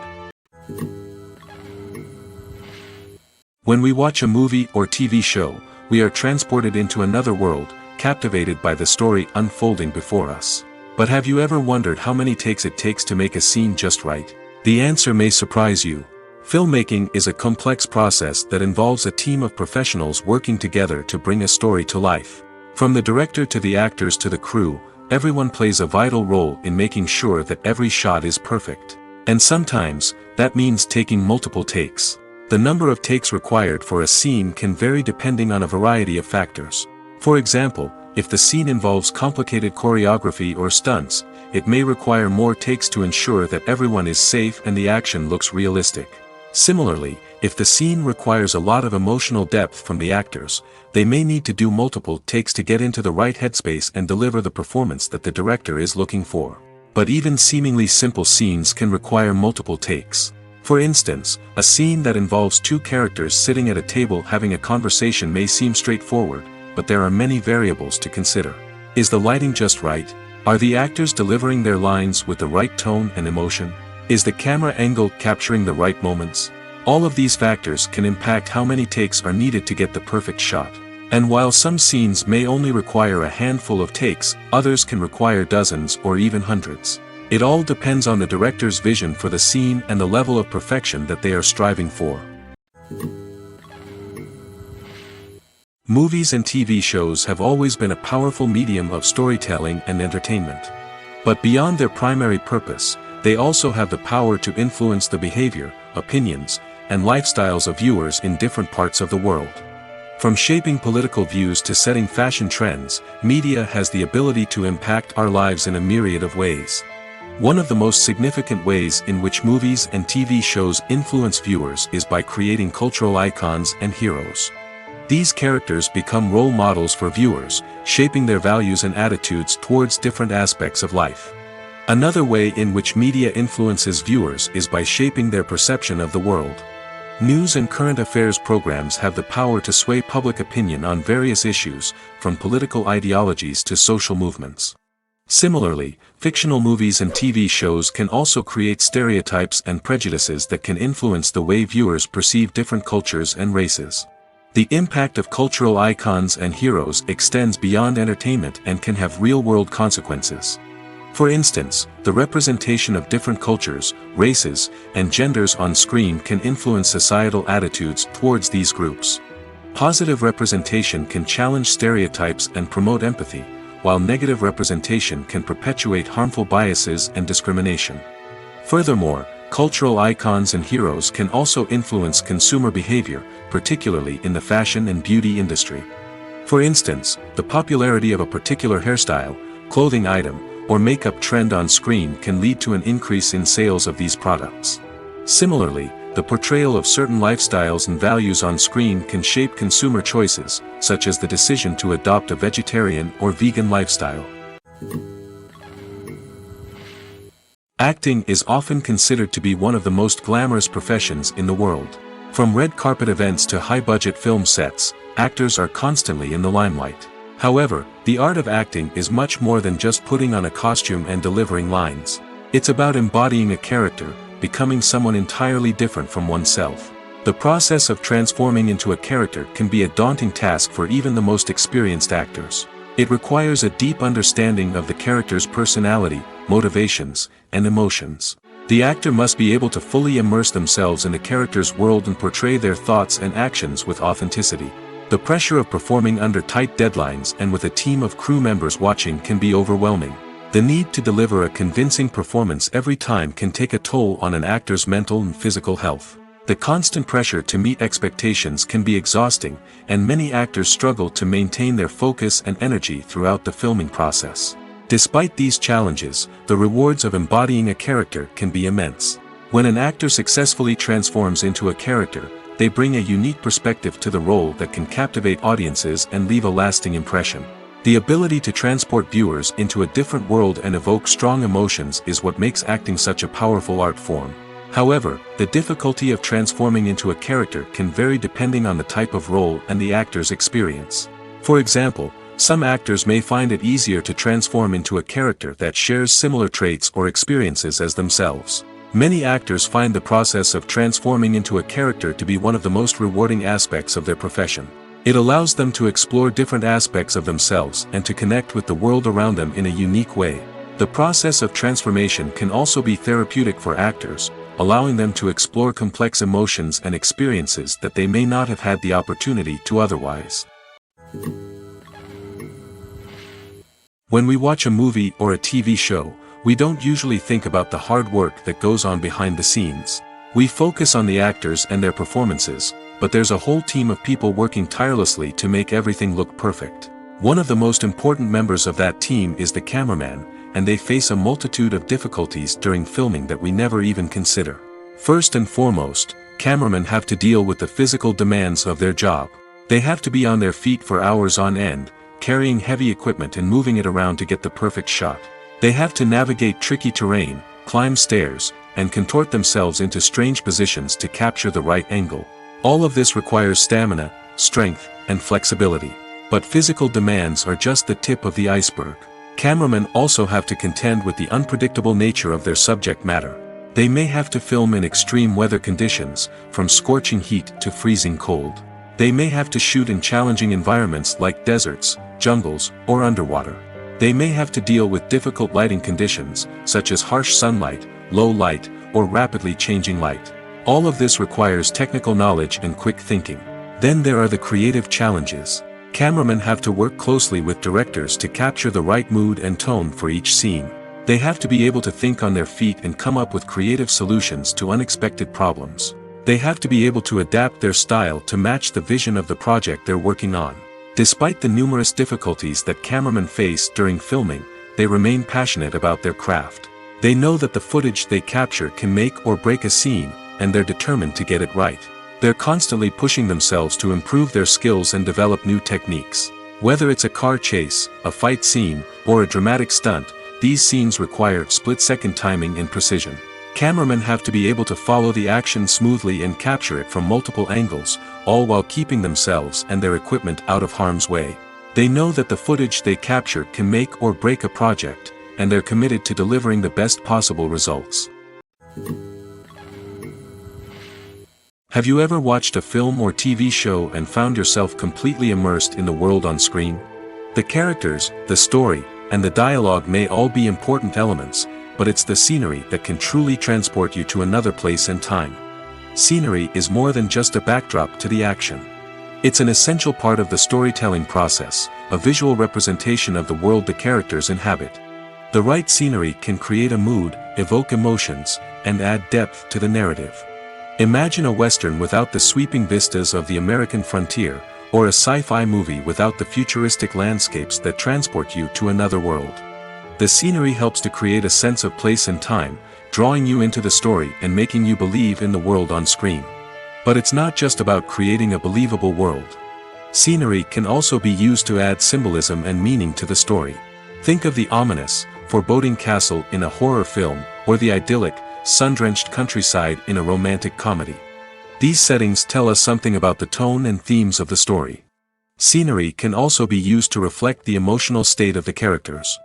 A: When we watch a movie or TV show, we are transported into another world, captivated by the story unfolding before us. But have you ever wondered how many takes it takes to make a scene just right? The answer may surprise you. Filmmaking is a complex process that involves a team of professionals working together to bring a story to life. From the director to the actors to the crew, everyone plays a vital role in making sure that every shot is perfect. And sometimes, that means taking multiple takes. The number of takes required for a scene can vary depending on a variety of factors. For example, if the scene involves complicated choreography or stunts, it may require more takes to ensure that everyone is safe and the action looks realistic. Similarly, if the scene requires a lot of emotional depth from the actors, they may need to do multiple takes to get into the right headspace and deliver the performance that the director is looking for. But even seemingly simple scenes can require multiple takes. For instance, a scene that involves two characters sitting at a table having a conversation may seem straightforward, but there are many variables to consider. Is the lighting just right? Are the actors delivering their lines with the right tone and emotion? Is the camera angle capturing the right moments? All of these factors can impact how many takes are needed to get the perfect shot. And while some scenes may only require a handful of takes, others can require dozens or even hundreds. It all depends on the director's vision for the scene and the level of perfection that they are striving for. Movies and TV shows have always been a powerful medium of storytelling and entertainment. But beyond their primary purpose, they also have the power to influence the behavior, opinions, and lifestyles of viewers in different parts of the world. From shaping political views to setting fashion trends, media has the ability to impact our lives in a myriad of ways. One of the most significant ways in which movies and TV shows influence viewers is by creating cultural icons and heroes. These characters become role models for viewers, shaping their values and attitudes towards different aspects of life. Another way in which media influences viewers is by shaping their perception of the world. News and current affairs programs have the power to sway public opinion on various issues, from political ideologies to social movements. Similarly, fictional movies and TV shows can also create stereotypes and prejudices that can influence the way viewers perceive different cultures and races. The impact of cultural icons and heroes extends beyond entertainment and can have real-world consequences. For instance, the representation of different cultures, races, and genders on screen can influence societal attitudes towards these groups. Positive representation can challenge stereotypes and promote empathy, while negative representation can perpetuate harmful biases and discrimination. Furthermore, cultural icons and heroes can also influence consumer behavior, particularly in the fashion and beauty industry. For instance, the popularity of a particular hairstyle, clothing item, or makeup trend on screen can lead to an increase in sales of these products. Similarly, the portrayal of certain lifestyles and values on screen can shape consumer choices, such as the decision to adopt a vegetarian or vegan lifestyle. Acting is often considered to be one of the most glamorous professions in the world. From red carpet events to high-budget film sets, actors are constantly in the limelight. However, the art of acting is much more than just putting on a costume and delivering lines. It's about embodying a character, becoming someone entirely different from oneself. The process of transforming into a character can be a daunting task for even the most experienced actors. It requires a deep understanding of the character's personality, motivations, and emotions. The actor must be able to fully immerse themselves in the character's world and portray their thoughts and actions with authenticity. The pressure of performing under tight deadlines and with a team of crew members watching can be overwhelming. The need to deliver a convincing performance every time can take a toll on an actor's mental and physical health. The constant pressure to meet expectations can be exhausting, and many actors struggle to maintain their focus and energy throughout the filming process. Despite these challenges, the rewards of embodying a character can be immense. When an actor successfully transforms into a character, they bring a unique perspective to the role that can captivate audiences and leave a lasting impression. The ability to transport viewers into a different world and evoke strong emotions is what makes acting such a powerful art form. However, the difficulty of transforming into a character can vary depending on the type of role and the actor's experience. For example, some actors may find it easier to transform into a character that shares similar traits or experiences as themselves. Many actors find the process of transforming into a character to be one of the most rewarding aspects of their profession. It allows them to explore different aspects of themselves and to connect with the world around them in a unique way. The process of transformation can also be therapeutic for actors, allowing them to explore complex emotions and experiences that they may not have had the opportunity to otherwise. When we watch a movie or a TV show, we don't usually think about the hard work that goes on behind the scenes. We focus on the actors and their performances, but there's a whole team of people working tirelessly to make everything look perfect. One of the most important members of that team is the cameraman, and they face a multitude of difficulties during filming that we never even consider. First and foremost, cameramen have to deal with the physical demands of their job. They have to be on their feet for hours on end, carrying heavy equipment and moving it around to get the perfect shot. They have to navigate tricky terrain, climb stairs, and contort themselves into strange positions to capture the right angle. All of this requires stamina, strength, and flexibility. But physical demands are just the tip of the iceberg. Cameramen also have to contend with the unpredictable nature of their subject matter. They may have to film in extreme weather conditions, from scorching heat to freezing cold. They may have to shoot in challenging environments like deserts, jungles, or underwater. They may have to deal with difficult lighting conditions, such as harsh sunlight, low light, or rapidly changing light. All of this requires technical knowledge and quick thinking. Then there are the creative challenges. Cameramen have to work closely with directors to capture the right mood and tone for each scene. They have to be able to think on their feet and come up with creative solutions to unexpected problems. They have to be able to adapt their style to match the vision of the project they're working on. Despite the numerous difficulties that cameramen face during filming, they remain passionate about their craft. They know that the footage they capture can make or break a scene, and they're determined to get it right. They're constantly pushing themselves to improve their skills and develop new techniques. Whether it's a car chase, a fight scene, or a dramatic stunt, these scenes require split-second timing and precision. Cameramen have to be able to follow the action smoothly and capture it from multiple angles, all while keeping themselves and their equipment out of harm's way. They know that the footage they capture can make or break a project, and they're committed to delivering the best possible results. Have you ever watched a film or TV show and found yourself completely immersed in the world on screen? The characters, the story, and the dialogue may all be important elements, but it's the scenery that can truly transport you to another place and time. Scenery is more than just a backdrop to the action. It's an essential part of the storytelling process, a visual representation of the world the characters inhabit. The right scenery can create a mood, evoke emotions, and add depth to the narrative. Imagine a Western without the sweeping vistas of the American frontier, or a sci-fi movie without the futuristic landscapes that transport you to another world. The scenery helps to create a sense of place and time, drawing you into the story and making you believe in the world on screen. But it's not just about creating a believable world. Scenery can also be used to add symbolism and meaning to the story. Think of the ominous, foreboding castle in a horror film, or the idyllic, sun-drenched countryside in a romantic comedy. These settings tell us something about the tone and themes of the story. Scenery can also be used to reflect the emotional state of the characters.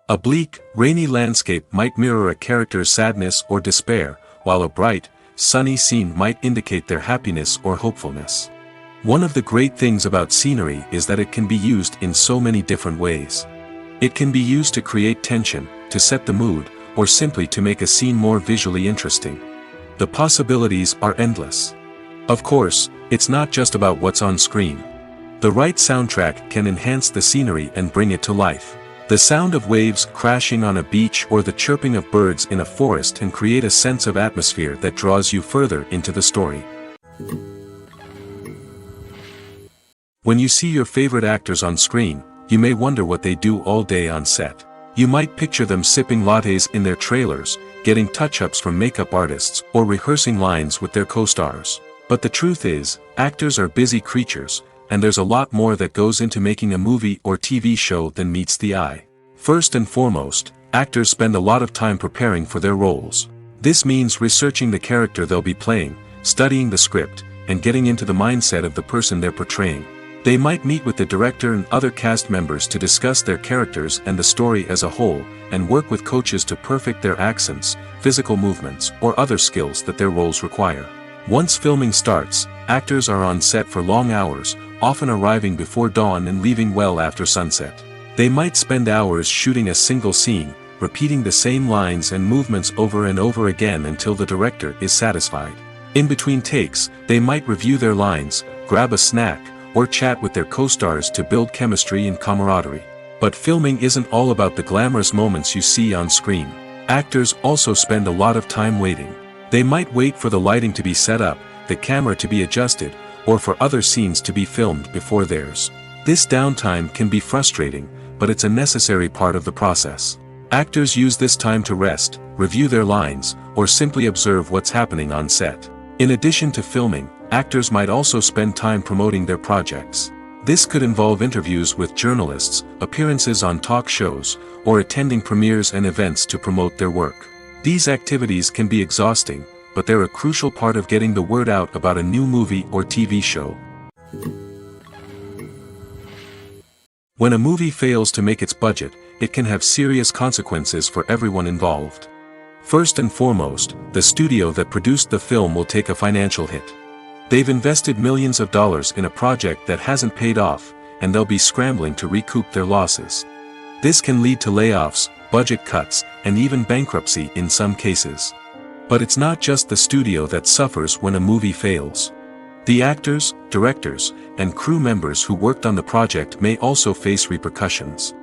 A: A bleak, rainy landscape might mirror a character's sadness or despair, while a bright, sunny scene might indicate their happiness or hopefulness. One of the great things about scenery is that it can be used in so many different ways. It can be used to create tension, to set the mood, or simply to make a scene more visually interesting. The possibilities are endless. Of course, it's not just about what's on screen. The right soundtrack can enhance the scenery and bring it to life. The sound of waves crashing on a beach or the chirping of birds in a forest can create a sense of atmosphere that draws you further into the story. When you see your favorite actors on screen, you may wonder what they do all day on set. You might picture them sipping lattes in their trailers, getting touch-ups from makeup artists, or rehearsing lines with their co-stars. But the truth is, actors are busy creatures, and there's a lot more that goes into making a movie or TV show than meets the eye. First and foremost, actors spend a lot of time preparing for their roles. This means researching the character they'll be playing, studying the script, and getting into the mindset of the person they're portraying. They might meet with the director and other cast members to discuss their characters and the story as a whole, and work with coaches to perfect their accents, physical movements, or other skills that their roles require. Once filming starts, actors are on set for long hours, often arriving before dawn and leaving well after sunset. They might spend hours shooting a single scene, repeating the same lines and movements over and over again until the director is satisfied. In between takes, they might review their lines, grab a snack, or chat with their co-stars to build chemistry and camaraderie. But filming isn't all about the glamorous moments you see on screen. Actors also spend a lot of time waiting. They might wait for the lighting to be set up, the camera to be adjusted, or for other scenes to be filmed before theirs. This downtime can be frustrating, but it's a necessary part of the process. Actors use this time to rest, review their lines, or simply observe what's happening on set. In addition to filming, actors might also spend time promoting their projects. This could involve interviews with journalists, appearances on talk shows, or attending premieres and events to promote their work. These activities can be exhausting, but they're a crucial part of getting the word out about a new movie or TV show. When a movie fails to make its budget, it can have serious consequences for everyone involved. First and foremost, the studio that produced the film will take a financial hit. They've invested millions of dollars in a project that hasn't paid off, and they'll be scrambling to recoup their losses. This can lead to layoffs, budget cuts, and even bankruptcy in some cases. But it's not just the studio that suffers when a movie fails. The actors, directors, and crew members who worked on the project may also face repercussions.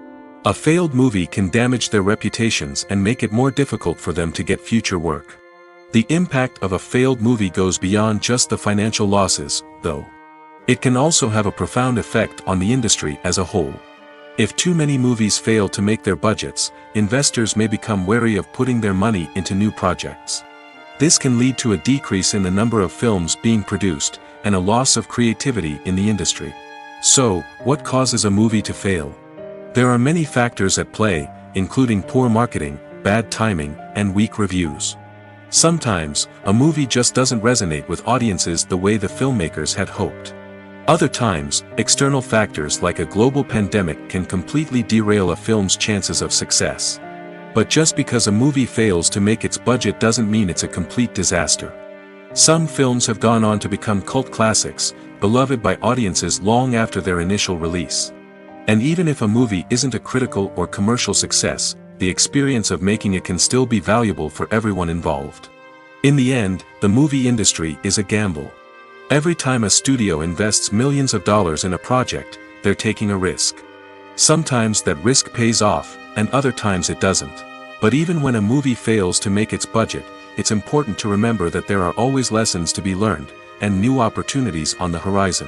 A: A failed movie can damage their reputations and make it more difficult for them to get future work. The impact of a failed movie goes beyond just the financial losses, though. It can also have a profound effect on the industry as a whole. If too many movies fail to make their budgets, investors may become wary of putting their money into new projects. This can lead to a decrease in the number of films being produced, and a loss of creativity in the industry. So, what causes a movie to fail? There are many factors at play, including poor marketing, bad timing, and weak reviews. Sometimes, a movie just doesn't resonate with audiences the way the filmmakers had hoped. Other times, external factors like a global pandemic can completely derail a film's chances of success. But just because a movie fails to make its budget doesn't mean it's a complete disaster. Some films have gone on to become cult classics, beloved by audiences long after their initial release. And even if a movie isn't a critical or commercial success, the experience of making it can still be valuable for everyone involved. In the end, the movie industry is a gamble. Every time a studio invests millions of dollars in a project, they're taking a risk. Sometimes that risk pays off, and other times it doesn't. But even when a movie fails to make its budget, it's important to remember that there are always lessons to be learned, and new opportunities on the horizon.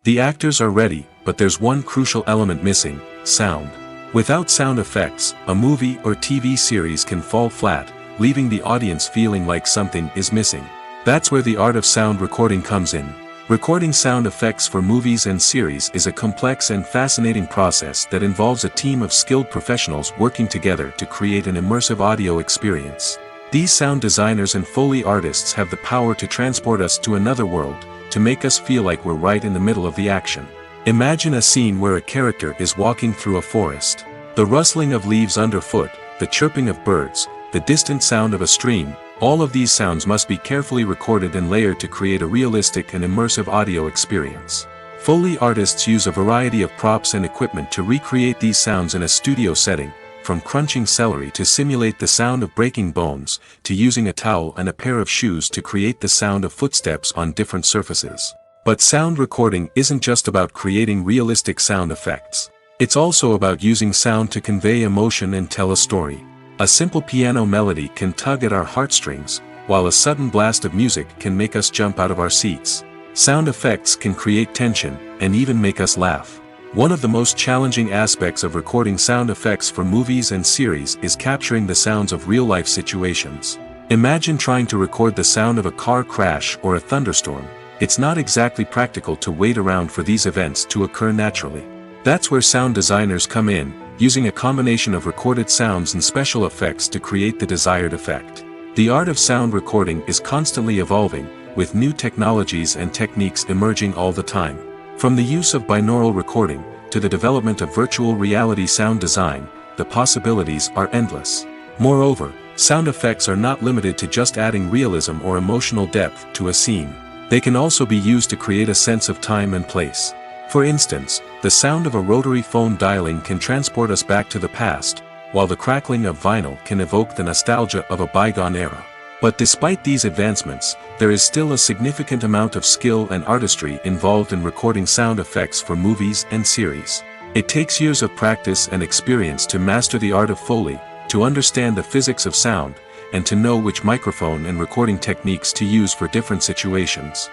A: The actors are ready, but there's one crucial element missing: sound. Without sound effects, a movie or TV series can fall flat, leaving the audience feeling like something is missing. That's where the art of sound recording comes in. Recording sound effects for movies and series is a complex and fascinating process that involves a team of skilled professionals working together to create an immersive audio experience. These sound designers and Foley artists have the power to transport us to another world, to make us feel like we're right in the middle of the action. Imagine a scene where a character is walking through a forest. The rustling of leaves underfoot, the chirping of birds, the distant sound of a stream, all of these sounds must be carefully recorded and layered to create a realistic and immersive audio experience. Foley artists use a variety of props and equipment to recreate these sounds in a studio setting, from crunching celery to simulate the sound of breaking bones, to using a towel and a pair of shoes to create the sound of footsteps on different surfaces. But sound recording isn't just about creating realistic sound effects. It's also about using sound to convey emotion and tell a story. A simple piano melody can tug at our heartstrings, while a sudden blast of music can make us jump out of our seats. Sound effects can create tension, and even make us laugh. One of the most challenging aspects of recording sound effects for movies and series is capturing the sounds of real-life situations. Imagine trying to record the sound of a car crash or a thunderstorm. It's not exactly practical to wait around for these events to occur naturally. That's where sound designers come in, using a combination of recorded sounds and special effects to create the desired effect. The art of sound recording is constantly evolving, with new technologies and techniques emerging all the time. From the use of binaural recording, to the development of virtual reality sound design, the possibilities are endless. Moreover, sound effects are not limited to just adding realism or emotional depth to a scene. They can also be used to create a sense of time and place. For instance, the sound of a rotary phone dialing can transport us back to the past, while the crackling of vinyl can evoke the nostalgia of a bygone era. But despite these advancements, there is still a significant amount of skill and artistry involved in recording sound effects for movies and series. It takes years of practice and experience to master the art of Foley, to understand the physics of sound, and to know which microphone and recording techniques to use for different situations.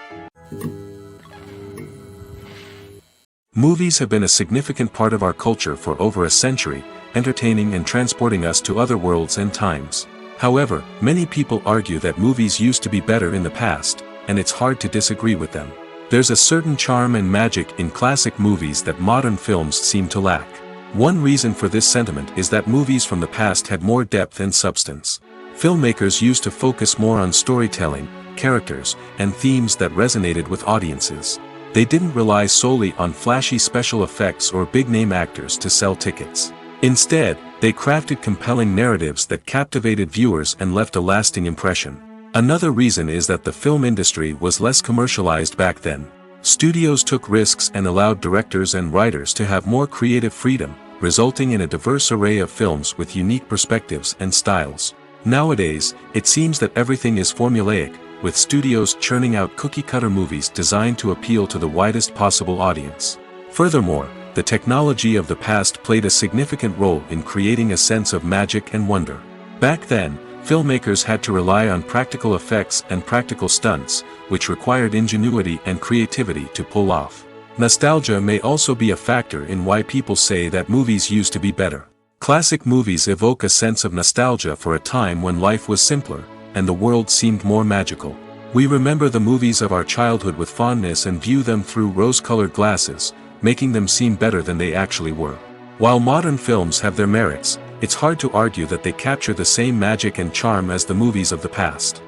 A: Movies have been a significant part of our culture for over a century, entertaining and transporting us to other worlds and times. However, many people argue that movies used to be better in the past, and it's hard to disagree with them. There's a certain charm and magic in classic movies that modern films seem to lack. One reason for this sentiment is that movies from the past had more depth and substance. Filmmakers used to focus more on storytelling, characters, and themes that resonated with audiences. They didn't rely solely on flashy special effects or big-name actors to sell tickets. Instead, they crafted compelling narratives that captivated viewers and left a lasting impression. Another reason is that the film industry was less commercialized back then. Studios took risks and allowed directors and writers to have more creative freedom, resulting in a diverse array of films with unique perspectives and styles. Nowadays, it seems that everything is formulaic, with studios churning out cookie-cutter movies designed to appeal to the widest possible audience. Furthermore, the technology of the past played a significant role in creating a sense of magic and wonder. Back then, filmmakers had to rely on practical effects and practical stunts, which required ingenuity and creativity to pull off. Nostalgia may also be a factor in why people say that movies used to be better. Classic movies evoke a sense of nostalgia for a time when life was simpler, and the world seemed more magical. We remember the movies of our childhood with fondness and view them through rose-colored glasses, making them seem better than they actually were. While modern films have their merits, it's hard to argue that they capture the same magic and charm as the movies of the past.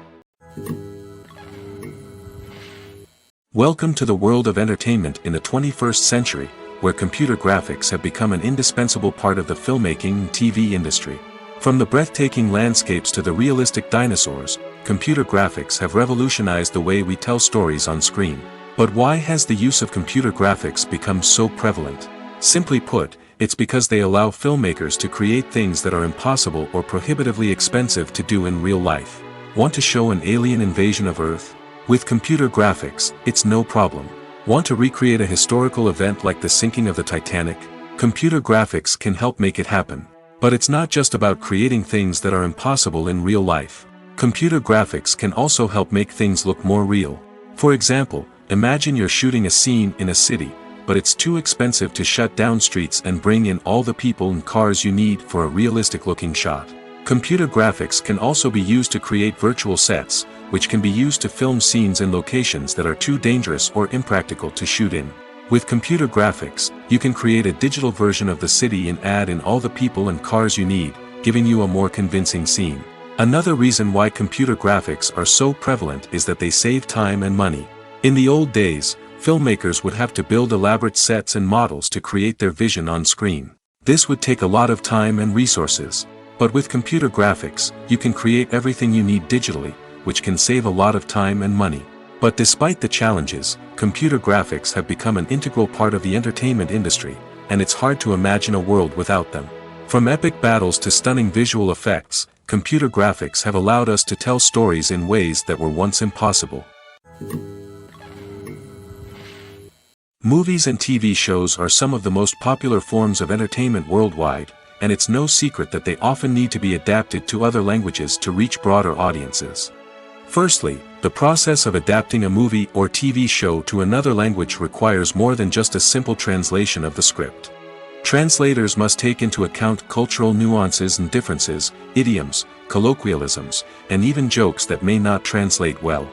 A: Welcome to the world of entertainment in the 21st century, where computer graphics have become an indispensable part of the filmmaking and TV industry. From the breathtaking landscapes to the realistic dinosaurs, computer graphics have revolutionized the way we tell stories on screen. But why has the use of computer graphics become so prevalent? Simply put, it's because they allow filmmakers to create things that are impossible or prohibitively expensive to do in real life. Want to show an alien invasion of Earth? With computer graphics, it's no problem. Want to recreate a historical event like the sinking of the Titanic? Computer graphics can help make it happen. But it's not just about creating things that are impossible in real life. Computer graphics can also help make things look more real. For example, imagine you're shooting a scene in a city, but it's too expensive to shut down streets and bring in all the people and cars you need for a realistic-looking shot. Computer graphics can also be used to create virtual sets, which can be used to film scenes in locations that are too dangerous or impractical to shoot in. With computer graphics, you can create a digital version of the city and add in all the people and cars you need, giving you a more convincing scene. Another reason why computer graphics are so prevalent is that they save time and money. In the old days, filmmakers would have to build elaborate sets and models to create their vision on screen. This would take a lot of time and resources. But with computer graphics, you can create everything you need digitally, which can save a lot of time and money. But despite the challenges, computer graphics have become an integral part of the entertainment industry, and it's hard to imagine a world without them. From epic battles to stunning visual effects, computer graphics have allowed us to tell stories in ways that were once impossible. Movies and TV shows are some of the most popular forms of entertainment worldwide, and it's no secret that they often need to be adapted to other languages to reach broader audiences. Firstly, the process of adapting a movie or TV show to another language requires more than just a simple translation of the script. Translators must take into account cultural nuances and differences, idioms, colloquialisms, and even jokes that may not translate well.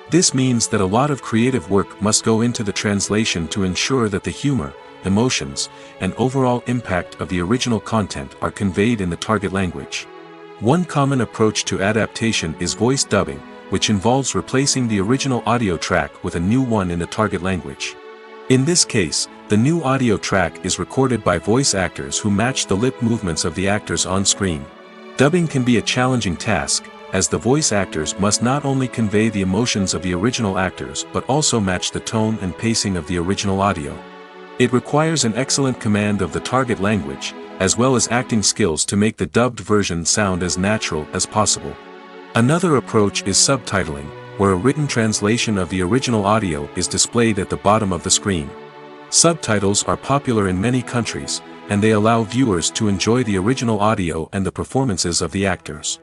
A: This means that a lot of creative work must go into the translation to ensure that the humor, emotions, and overall impact of the original content are conveyed in the target language. One common approach to adaptation is voice dubbing, which involves replacing the original audio track with a new one in the target language. In this case, the new audio track is recorded by voice actors who match the lip movements of the actors on screen. Dubbing can be a challenging task, as the voice actors must not only convey the emotions of the original actors but also match the tone and pacing of the original audio. It requires an excellent command of the target language, as well as acting skills to make the dubbed version sound as natural as possible. Another approach is subtitling, where a written translation of the original audio is displayed at the bottom of the screen. Subtitles are popular in many countries, and they allow viewers to enjoy the original audio and the performances of the actors.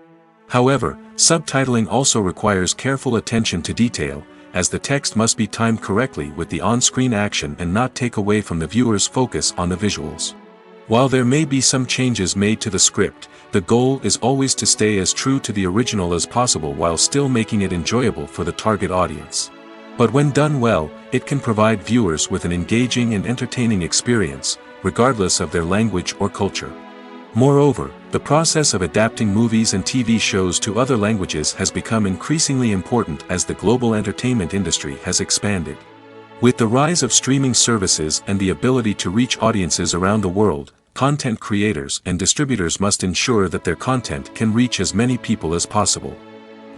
A: However, subtitling also requires careful attention to detail, as the text must be timed correctly with the on-screen action and not take away from the viewer's focus on the visuals. While there may be some changes made to the script, the goal is always to stay as true to the original as possible while still making it enjoyable for the target audience. But when done well, it can provide viewers with an engaging and entertaining experience, regardless of their language or culture. Moreover, the process of adapting movies and TV shows to other languages has become increasingly important as the global entertainment industry has expanded. With the rise of streaming services and the ability to reach audiences around the world, content creators and distributors must ensure that their content can reach as many people as possible.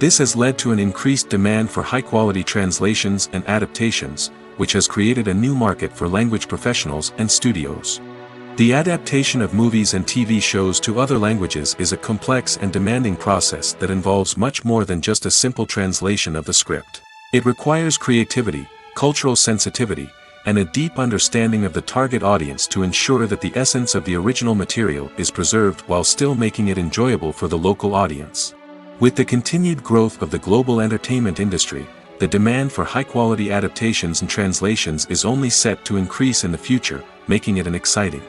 A: This has led to an increased demand for high-quality translations and adaptations, which has created a new market for language professionals and studios. The adaptation of movies and TV shows to other languages is a complex and demanding process that involves much more than just a simple translation of the script. It requires creativity, cultural sensitivity, and a deep understanding of the target audience to ensure that the essence of the original material is preserved while still making it enjoyable for the local audience. With the continued growth of the global entertainment industry, the demand for high-quality adaptations and translations is only set to increase in the future, making it an exciting.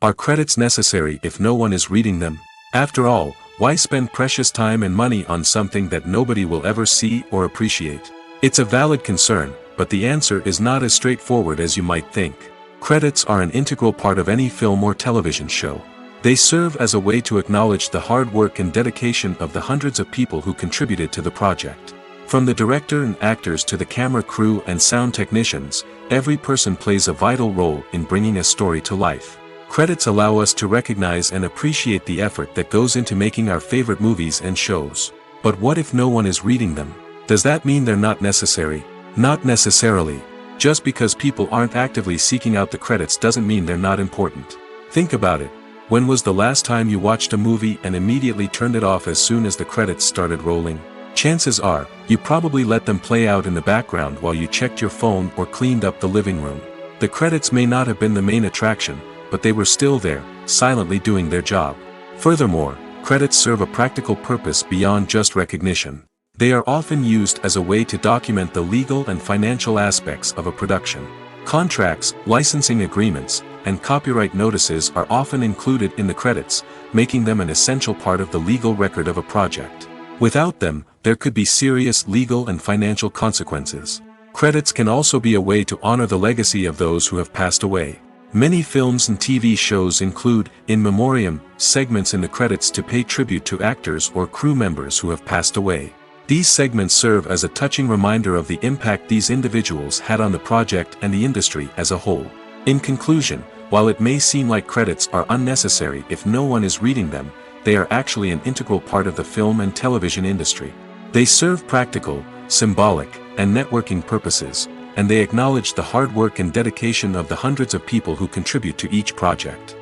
A: Are credits necessary if no one is reading them? After all, why spend precious time and money on something that nobody will ever see or appreciate? It's a valid concern, but the answer is not as straightforward as you might think. Credits are an integral part of any film or television show. They serve as a way to acknowledge the hard work and dedication of the hundreds of people who contributed to the project. From the director and actors to the camera crew and sound technicians, every person plays a vital role in bringing a story to life. Credits allow us to recognize and appreciate the effort that goes into making our favorite movies and shows. But what if no one is reading them? Does that mean they're not necessary? Not necessarily. Just because people aren't actively seeking out the credits doesn't mean they're not important. Think about it. When was the last time you watched a movie and immediately turned it off as soon as the credits started rolling? Chances are, you probably let them play out in the background while you checked your phone or cleaned up the living room. The credits may not have been the main attraction, but they were still there, silently doing their job. Furthermore, credits serve a practical purpose beyond just recognition. They are often used as a way to document the legal and financial aspects of a production. Contracts, licensing agreements, and copyright notices are often included in the credits, making them an essential part of the legal record of a project. Without them, there could be serious legal and financial consequences. Credits can also be a way to honor the legacy of those who have passed away. Many films and TV shows include, in memoriam, segments in the credits to pay tribute to actors or crew members who have passed away. These segments serve as a touching reminder of the impact these individuals had on the project and the industry as a whole. In conclusion, while it may seem like credits are unnecessary if no one is reading them, they are actually an integral part of the film and television industry. They serve practical, symbolic, and networking purposes, and they acknowledge the hard work and dedication of the hundreds of people who contribute to each project.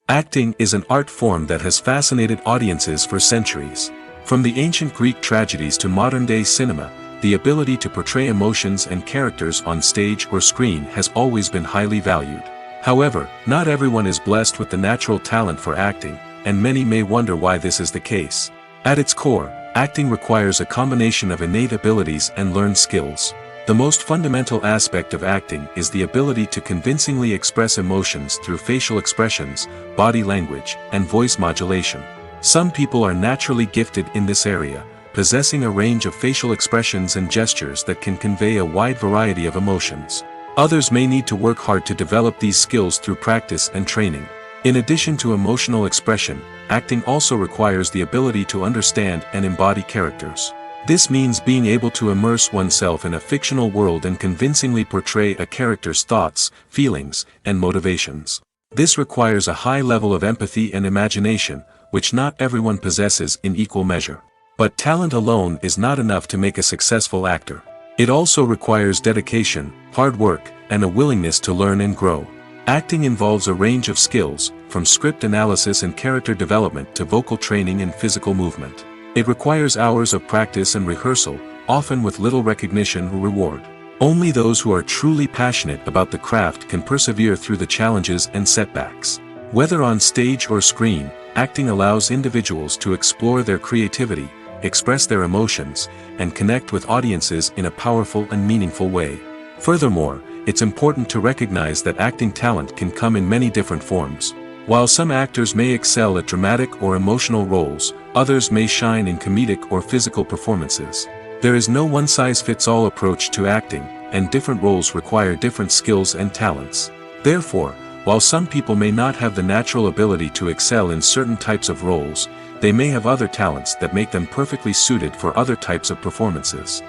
A: Acting is an art form that has fascinated audiences for centuries. From the ancient Greek tragedies to modern-day cinema, the ability to portray emotions and characters on stage or screen has always been highly valued. However, not everyone is blessed with the natural talent for acting, and many may wonder why this is the case. At its core, acting requires a combination of innate abilities and learned skills. The most fundamental aspect of acting is the ability to convincingly express emotions through facial expressions, body language, and voice modulation. Some people are naturally gifted in this area, possessing a range of facial expressions and gestures that can convey a wide variety of emotions. Others may need to work hard to develop these skills through practice and training. In addition to emotional expression, acting also requires the ability to understand and embody characters. This means being able to immerse oneself in a fictional world and convincingly portray a character's thoughts, feelings, and motivations. This requires a high level of empathy and imagination, which not everyone possesses in equal measure. But talent alone is not enough to make a successful actor. It also requires dedication, hard work, and a willingness to learn and grow. Acting involves a range of skills, from script analysis and character development to vocal training and physical movement. It requires hours of practice and rehearsal, often with little recognition or reward. Only those who are truly passionate about the craft can persevere through the challenges and setbacks. Whether on stage or screen, acting allows individuals to explore their creativity, express their emotions, and connect with audiences in a powerful and meaningful way. Furthermore, it's important to recognize that acting talent can come in many different forms. While some actors may excel at dramatic or emotional roles, others may shine in comedic or physical performances. There is no one-size-fits-all approach to acting, and different roles require different skills and talents. Therefore, while some people may not have the natural ability to excel in certain types of roles, they may have other talents that make them perfectly suited for other types of performances.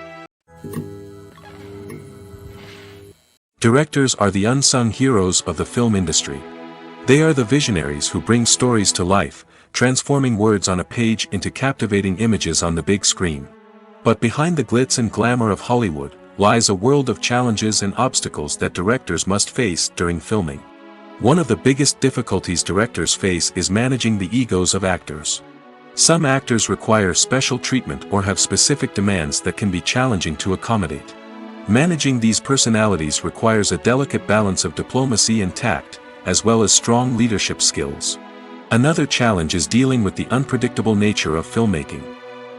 A: Directors are the unsung heroes of the film industry. They are the visionaries who bring stories to life, transforming words on a page into captivating images on the big screen. But behind the glitz and glamour of Hollywood, lies a world of challenges and obstacles that directors must face during filming. One of the biggest difficulties directors face is managing the egos of actors. Some actors require special treatment or have specific demands that can be challenging to accommodate. Managing these personalities requires a delicate balance of diplomacy and tact, as well as strong leadership skills. Another challenge is dealing with the unpredictable nature of filmmaking.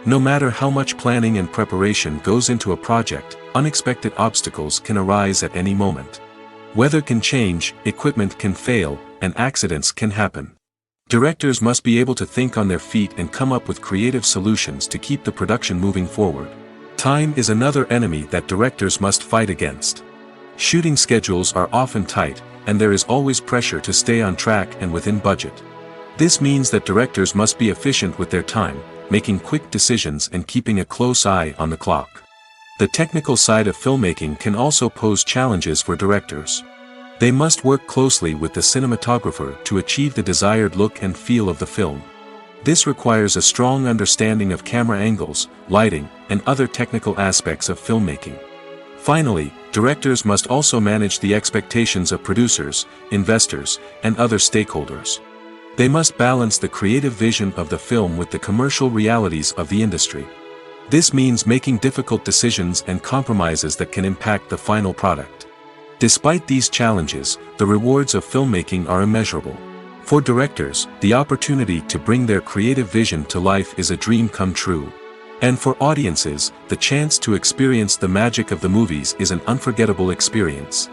A: No matter how much planning and preparation goes into a project, unexpected obstacles can arise at any moment. Weather can change, equipment can fail, and accidents can happen. Directors must be able to think on their feet and come up with creative solutions to keep the production moving forward. Time is another enemy that directors must fight against. Shooting schedules are often tight, and there is always pressure to stay on track and within budget. This means that directors must be efficient with their time, making quick decisions and keeping a close eye on the clock. The technical side of filmmaking can also pose challenges for directors. They must work closely with the cinematographer to achieve the desired look and feel of the film. This requires a strong understanding of camera angles, lighting, and other technical aspects of filmmaking. Finally, directors must also manage the expectations of producers, investors, and other stakeholders. They must balance the creative vision of the film with the commercial realities of the industry. This means making difficult decisions and compromises that can impact the final product. Despite these challenges, the rewards of filmmaking are immeasurable. For directors, the opportunity to bring their creative vision to life is a dream come true. And for audiences, the chance to experience the magic of the movies is an unforgettable experience.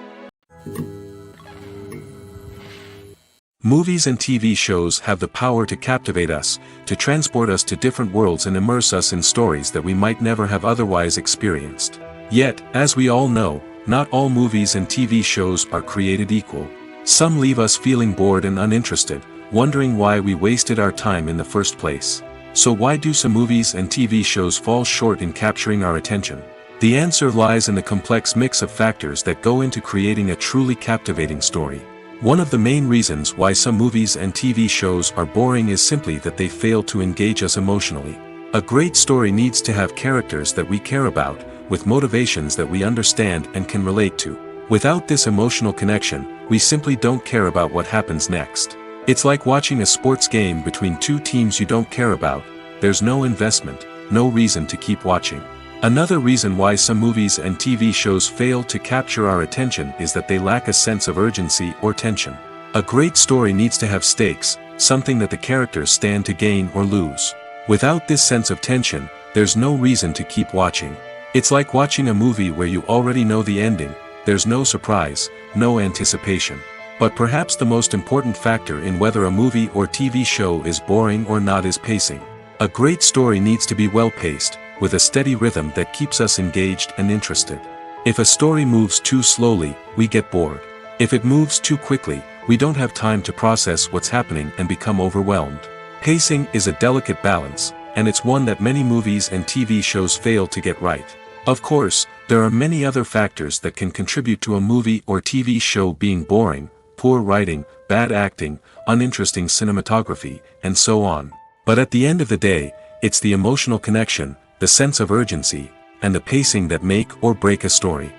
A: Movies and TV shows have the power to captivate us, to transport us to different worlds and immerse us in stories that we might never have otherwise experienced. Yet, as we all know, not all movies and TV shows are created equal. Some leave us feeling bored and uninterested, wondering why we wasted our time in the first place. So why do some movies and TV shows fall short in capturing our attention? The answer lies in the complex mix of factors that go into creating a truly captivating story. One of the main reasons why some movies and TV shows are boring is simply that they fail to engage us emotionally. A great story needs to have characters that we care about, with motivations that we understand and can relate to. Without this emotional connection, we simply don't care about what happens next. It's like watching a sports game between two teams you don't care about. There's no investment, no reason to keep watching. Another reason why some movies and TV shows fail to capture our attention is that they lack a sense of urgency or tension. A great story needs to have stakes, something that the characters stand to gain or lose. Without this sense of tension, there's no reason to keep watching. It's like watching a movie where you already know the ending. There's no surprise, no anticipation. But perhaps the most important factor in whether a movie or TV show is boring or not is pacing. A great story needs to be well-paced, with a steady rhythm that keeps us engaged and interested. If a story moves too slowly, we get bored. If it moves too quickly, we don't have time to process what's happening and become overwhelmed. Pacing is a delicate balance, and it's one that many movies and TV shows fail to get right. Of course, there are many other factors that can contribute to a movie or TV show being boring: poor writing, bad acting, uninteresting cinematography, and so on. But at the end of the day, it's the emotional connection, the sense of urgency, and the pacing that make or break a story.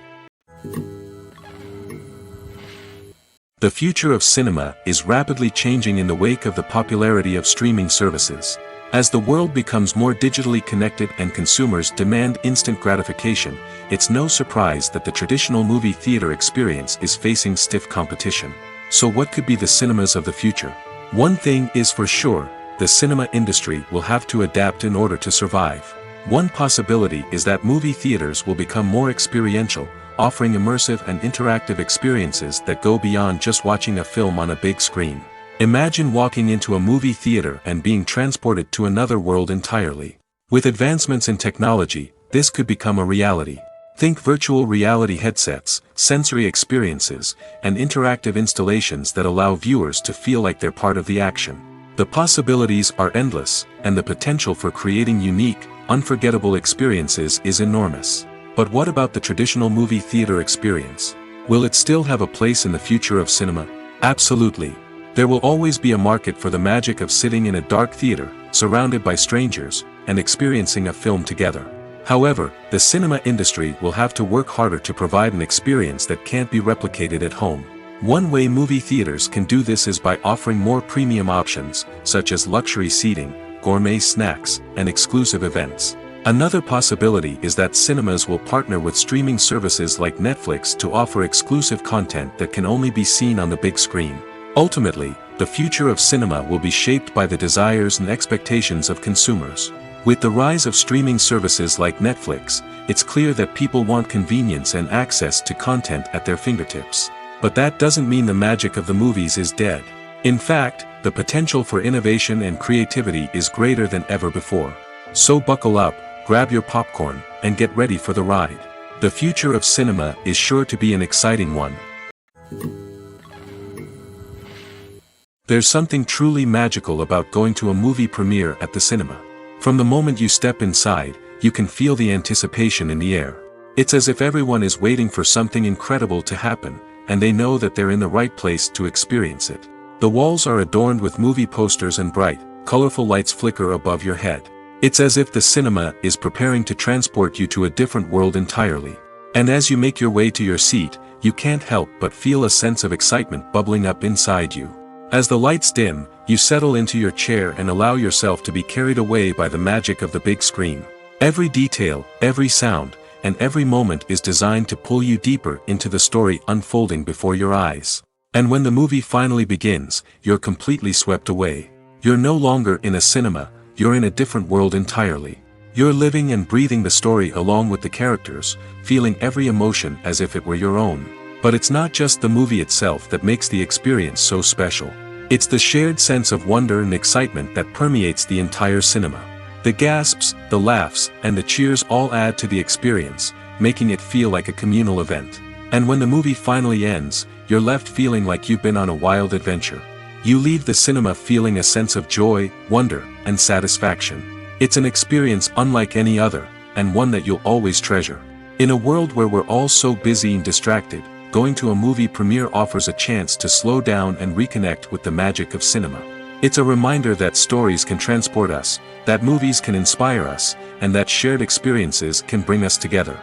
A: The future of cinema is rapidly changing in the wake of the popularity of streaming services. As the world becomes more digitally connected and consumers demand instant gratification, it's no surprise that the traditional movie theater experience is facing stiff competition. So what could be the cinemas of the future? One thing is for sure, the cinema industry will have to adapt in order to survive. One possibility is that movie theaters will become more experiential, offering immersive and interactive experiences that go beyond just watching a film on a big screen. Imagine walking into a movie theater and being transported to another world entirely. With advancements in technology, this could become a reality. Think virtual reality headsets, sensory experiences, and interactive installations that allow viewers to feel like they're part of the action. The possibilities are endless, and the potential for creating unique, unforgettable experiences is enormous. But what about the traditional movie theater experience? Will it still have a place in the future of cinema? Absolutely. There will always be a market for the magic of sitting in a dark theater, surrounded by strangers, and experiencing a film together. However, the cinema industry will have to work harder to provide an experience that can't be replicated at home. One way movie theaters can do this is by offering more premium options, such as luxury seating, gourmet snacks, and exclusive events. Another possibility is that cinemas will partner with streaming services like Netflix to offer exclusive content that can only be seen on the big screen. Ultimately, the future of cinema will be shaped by the desires and expectations of consumers. With the rise of streaming services like Netflix, it's clear that people want convenience and access to content at their fingertips. But that doesn't mean the magic of the movies is dead. In fact, the potential for innovation and creativity is greater than ever before. So buckle up, grab your popcorn, and get ready for the ride. The future of cinema is sure to be an exciting one. There's something truly magical about going to a movie premiere at the cinema. From the moment you step inside, you can feel the anticipation in the air. It's as if everyone is waiting for something incredible to happen, and they know that they're in the right place to experience it. The walls are adorned with movie posters and bright, colorful lights flicker above your head. It's as if the cinema is preparing to transport you to a different world entirely. And as you make your way to your seat, you can't help but feel a sense of excitement bubbling up inside you. As the lights dim, You settle into your chair and allow yourself to be carried away by the magic of the big screen. Every detail, every sound, and every moment is designed to pull you deeper into the story unfolding before your eyes. And when the movie finally begins, you're completely swept away. You're no longer in a cinema, you're in a different world entirely. You're living and breathing the story along with the characters, feeling every emotion as if it were your own. But it's not just the movie itself that makes the experience so special. It's the shared sense of wonder and excitement that permeates the entire cinema. The gasps, the laughs, and the cheers all add to the experience, making it feel like a communal event. And when the movie finally ends, you're left feeling like you've been on a wild adventure. You leave the cinema feeling a sense of joy, wonder, and satisfaction. It's an experience unlike any other, and one that you'll always treasure. In a world where we're all so busy and distracted, going to a movie premiere offers a chance to slow down and reconnect with the magic of cinema. It's a reminder that stories can transport us, that movies can inspire us, and that shared experiences can bring us together.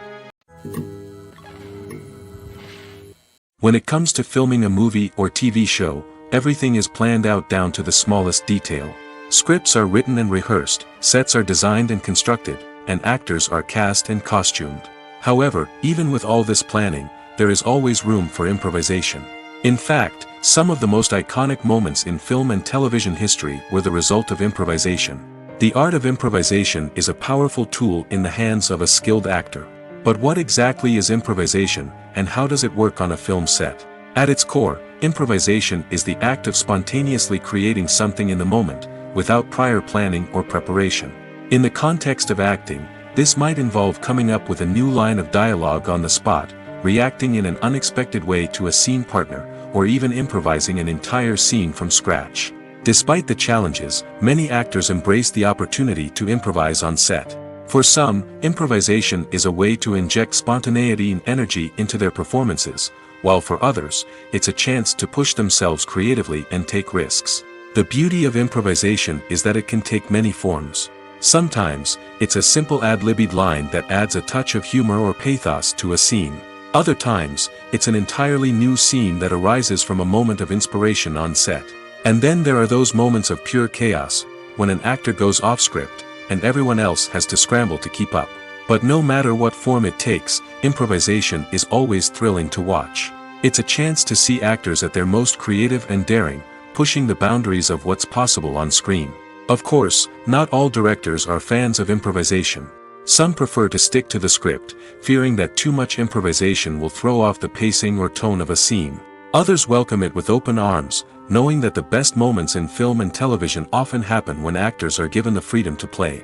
A: When it comes to filming a movie or TV show, everything is planned out down to the smallest detail. Scripts are written and rehearsed, sets are designed and constructed, and actors are cast and costumed. However, even with all this planning, there is always room for improvisation. In fact, some of the most iconic moments in film and television history were the result of improvisation. The art of improvisation is a powerful tool in the hands of a skilled actor. But what exactly is improvisation, and how does it work on a film set? At its core, improvisation is the act of spontaneously creating something in the moment, without prior planning or preparation. In the context of acting, this might involve coming up with a new line of dialogue on the spot, reacting in an unexpected way to a scene partner, or even improvising an entire scene from scratch. Despite the challenges, many actors embrace the opportunity to improvise on set. For some, improvisation is a way to inject spontaneity and energy into their performances, while for others, it's a chance to push themselves creatively and take risks. The beauty of improvisation is that it can take many forms. Sometimes, it's a simple ad-libbed line that adds a touch of humor or pathos to a scene. Other times, it's an entirely new scene that arises from a moment of inspiration on set. And then there are those moments of pure chaos, when an actor goes off script, and everyone else has to scramble to keep up. But no matter what form it takes, improvisation is always thrilling to watch. It's a chance to see actors at their most creative and daring, pushing the boundaries of what's possible on screen. Of course, not all directors are fans of improvisation. Some prefer to stick to the script, fearing that too much improvisation will throw off the pacing or tone of a scene. Others welcome it with open arms, knowing that the best moments in film and television often happen when actors are given the freedom to play.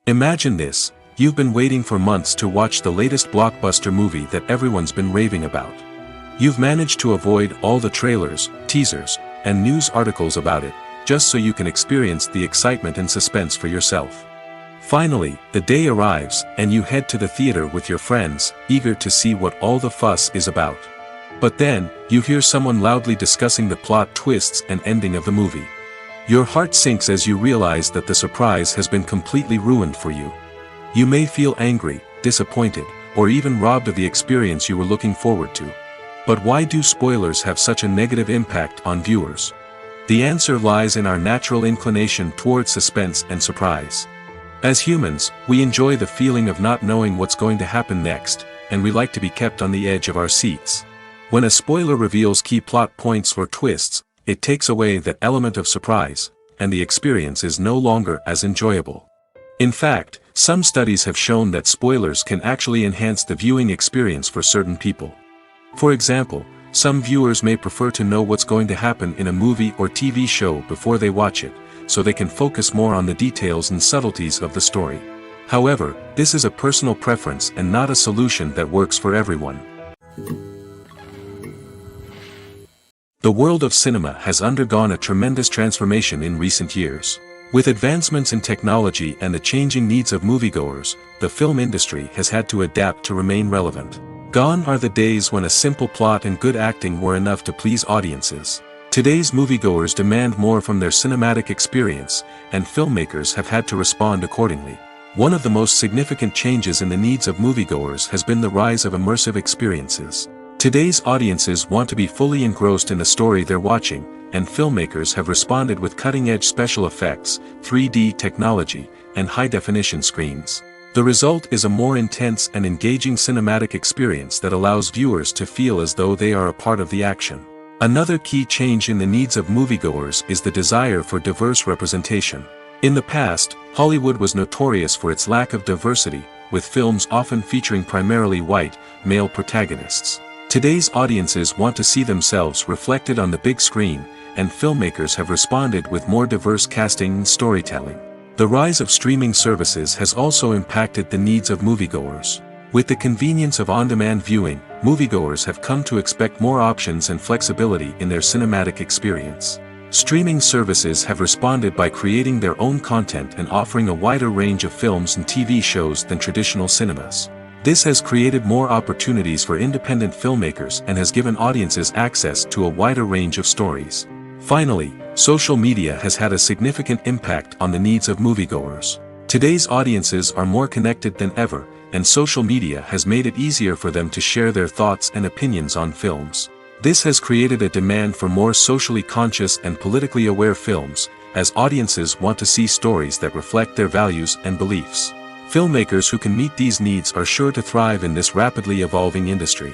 A: Imagine this: you've been waiting for months to watch the latest blockbuster movie that everyone's been raving about. You've managed to avoid all the trailers, teasers, and news articles about it, just so you can experience the excitement and suspense for yourself. Finally, the day arrives, and you head to the theater with your friends, eager to see what all the fuss is about. But then, you hear someone loudly discussing the plot twists and ending of the movie. Your heart sinks as you realize that the surprise has been completely ruined for you. You may feel angry, disappointed, or even robbed of the experience you were looking forward to. But why do spoilers have such a negative impact on viewers? The answer lies in our natural inclination toward suspense and surprise. As humans, we enjoy the feeling of not knowing what's going to happen next, and we like to be kept on the edge of our seats. When a spoiler reveals key plot points or twists, it takes away that element of surprise, and the experience is no longer as enjoyable. In fact, some studies have shown that spoilers can actually enhance the viewing experience for certain people. For example, some viewers may prefer to know what's going to happen in a movie or TV show before they watch it, so they can focus more on the details and subtleties of the story. However, this is a personal preference and not a solution that works for everyone. The world of cinema has undergone a tremendous transformation in recent years. With advancements in technology and the changing needs of moviegoers, the film industry has had to adapt to remain relevant. Gone are the days when a simple plot and good acting were enough to please audiences. Today's moviegoers demand more from their cinematic experience, and filmmakers have had to respond accordingly. One of the most significant changes in the needs of moviegoers has been the rise of immersive experiences. Today's audiences want to be fully engrossed in the story they're watching, and filmmakers have responded with cutting-edge special effects, 3D technology, and high-definition screens. The result is a more intense and engaging cinematic experience that allows viewers to feel as though they are a part of the action. Another key change in the needs of moviegoers is the desire for diverse representation. In the past, Hollywood was notorious for its lack of diversity, with films often featuring primarily white, male protagonists. Today's audiences want to see themselves reflected on the big screen, and filmmakers have responded with more diverse casting and storytelling. The rise of streaming services has also impacted the needs of moviegoers. With the convenience of on-demand viewing, moviegoers have come to expect more options and flexibility in their cinematic experience. Streaming services have responded by creating their own content and offering a wider range of films and TV shows than traditional cinemas. This has created more opportunities for independent filmmakers and has given audiences access to a wider range of stories. Finally, social media has had a significant impact on the needs of moviegoers. Today's audiences are more connected than ever, and social media has made it easier for them to share their thoughts and opinions on films. This has created a demand for more socially conscious and politically aware films, as audiences want to see stories that reflect their values and beliefs. Filmmakers who can meet these needs are sure to thrive in this rapidly evolving industry.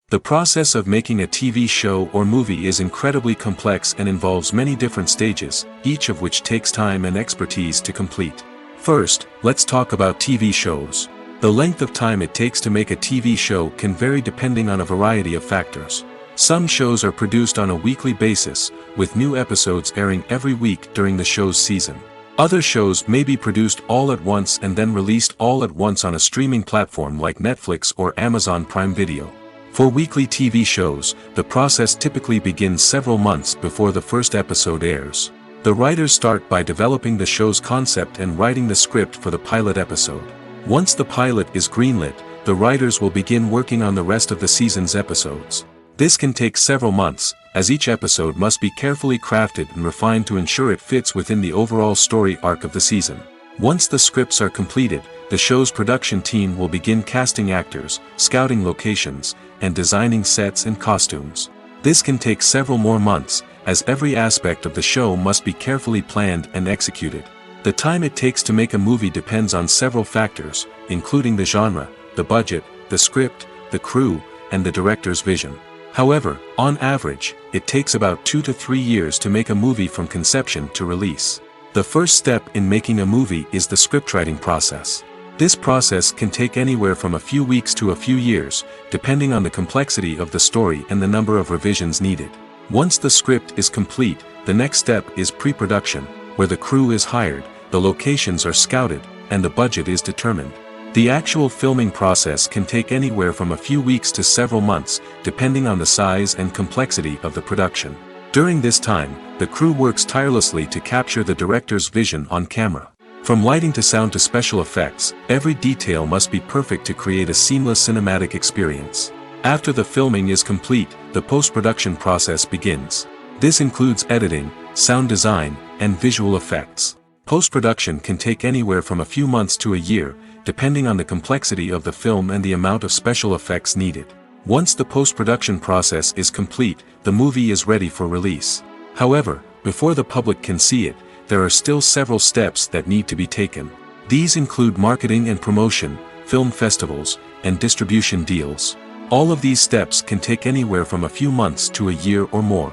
A: The process of making a TV show or movie is incredibly complex and involves many different stages, each of which takes time and expertise to complete. First, let's talk about TV shows. The length of time it takes to make a TV show can vary depending on a variety of factors. Some shows are produced on a weekly basis, with new episodes airing every week during the show's season. Other shows may be produced all at once and then released all at once on a streaming platform like Netflix or Amazon Prime Video. For weekly TV shows, the process typically begins several months before the first episode airs. The writers start by developing the show's concept and writing the script for the pilot episode. Once the pilot is greenlit, the writers will begin working on the rest of the season's episodes. This can take several months, as each episode must be carefully crafted and refined to ensure it fits within the overall story arc of the season. Once the scripts are completed, the show's production team will begin casting actors, scouting locations, and designing sets and costumes. This can take several more months, as every aspect of the show must be carefully planned and executed. The time it takes to make a movie depends on several factors, including the genre, the budget, the script, the crew, and the director's vision. However, on average, it takes about 2 to 3 years to make a movie from conception to release. The first step in making a movie is the scriptwriting process. This process can take anywhere from a few weeks to a few years, depending on the complexity of the story and the number of revisions needed. Once the script is complete, the next step is pre-production, where the crew is hired, the locations are scouted, and the budget is determined. The actual filming process can take anywhere from a few weeks to several months, depending on the size and complexity of the production. During this time, the crew works tirelessly to capture the director's vision on camera. From lighting to sound to special effects, every detail must be perfect to create a seamless cinematic experience. After the filming is complete, the post-production process begins. This includes editing, sound design, and visual effects. Post-production can take anywhere from a few months to a year, depending on the complexity of the film and the amount of special effects needed. Once the post-production process is complete, the movie is ready for release. However, before the public can see it, there are still several steps that need to be taken. These include marketing and promotion, film festivals, and distribution deals. All of these steps can take anywhere from a few months to a year or more.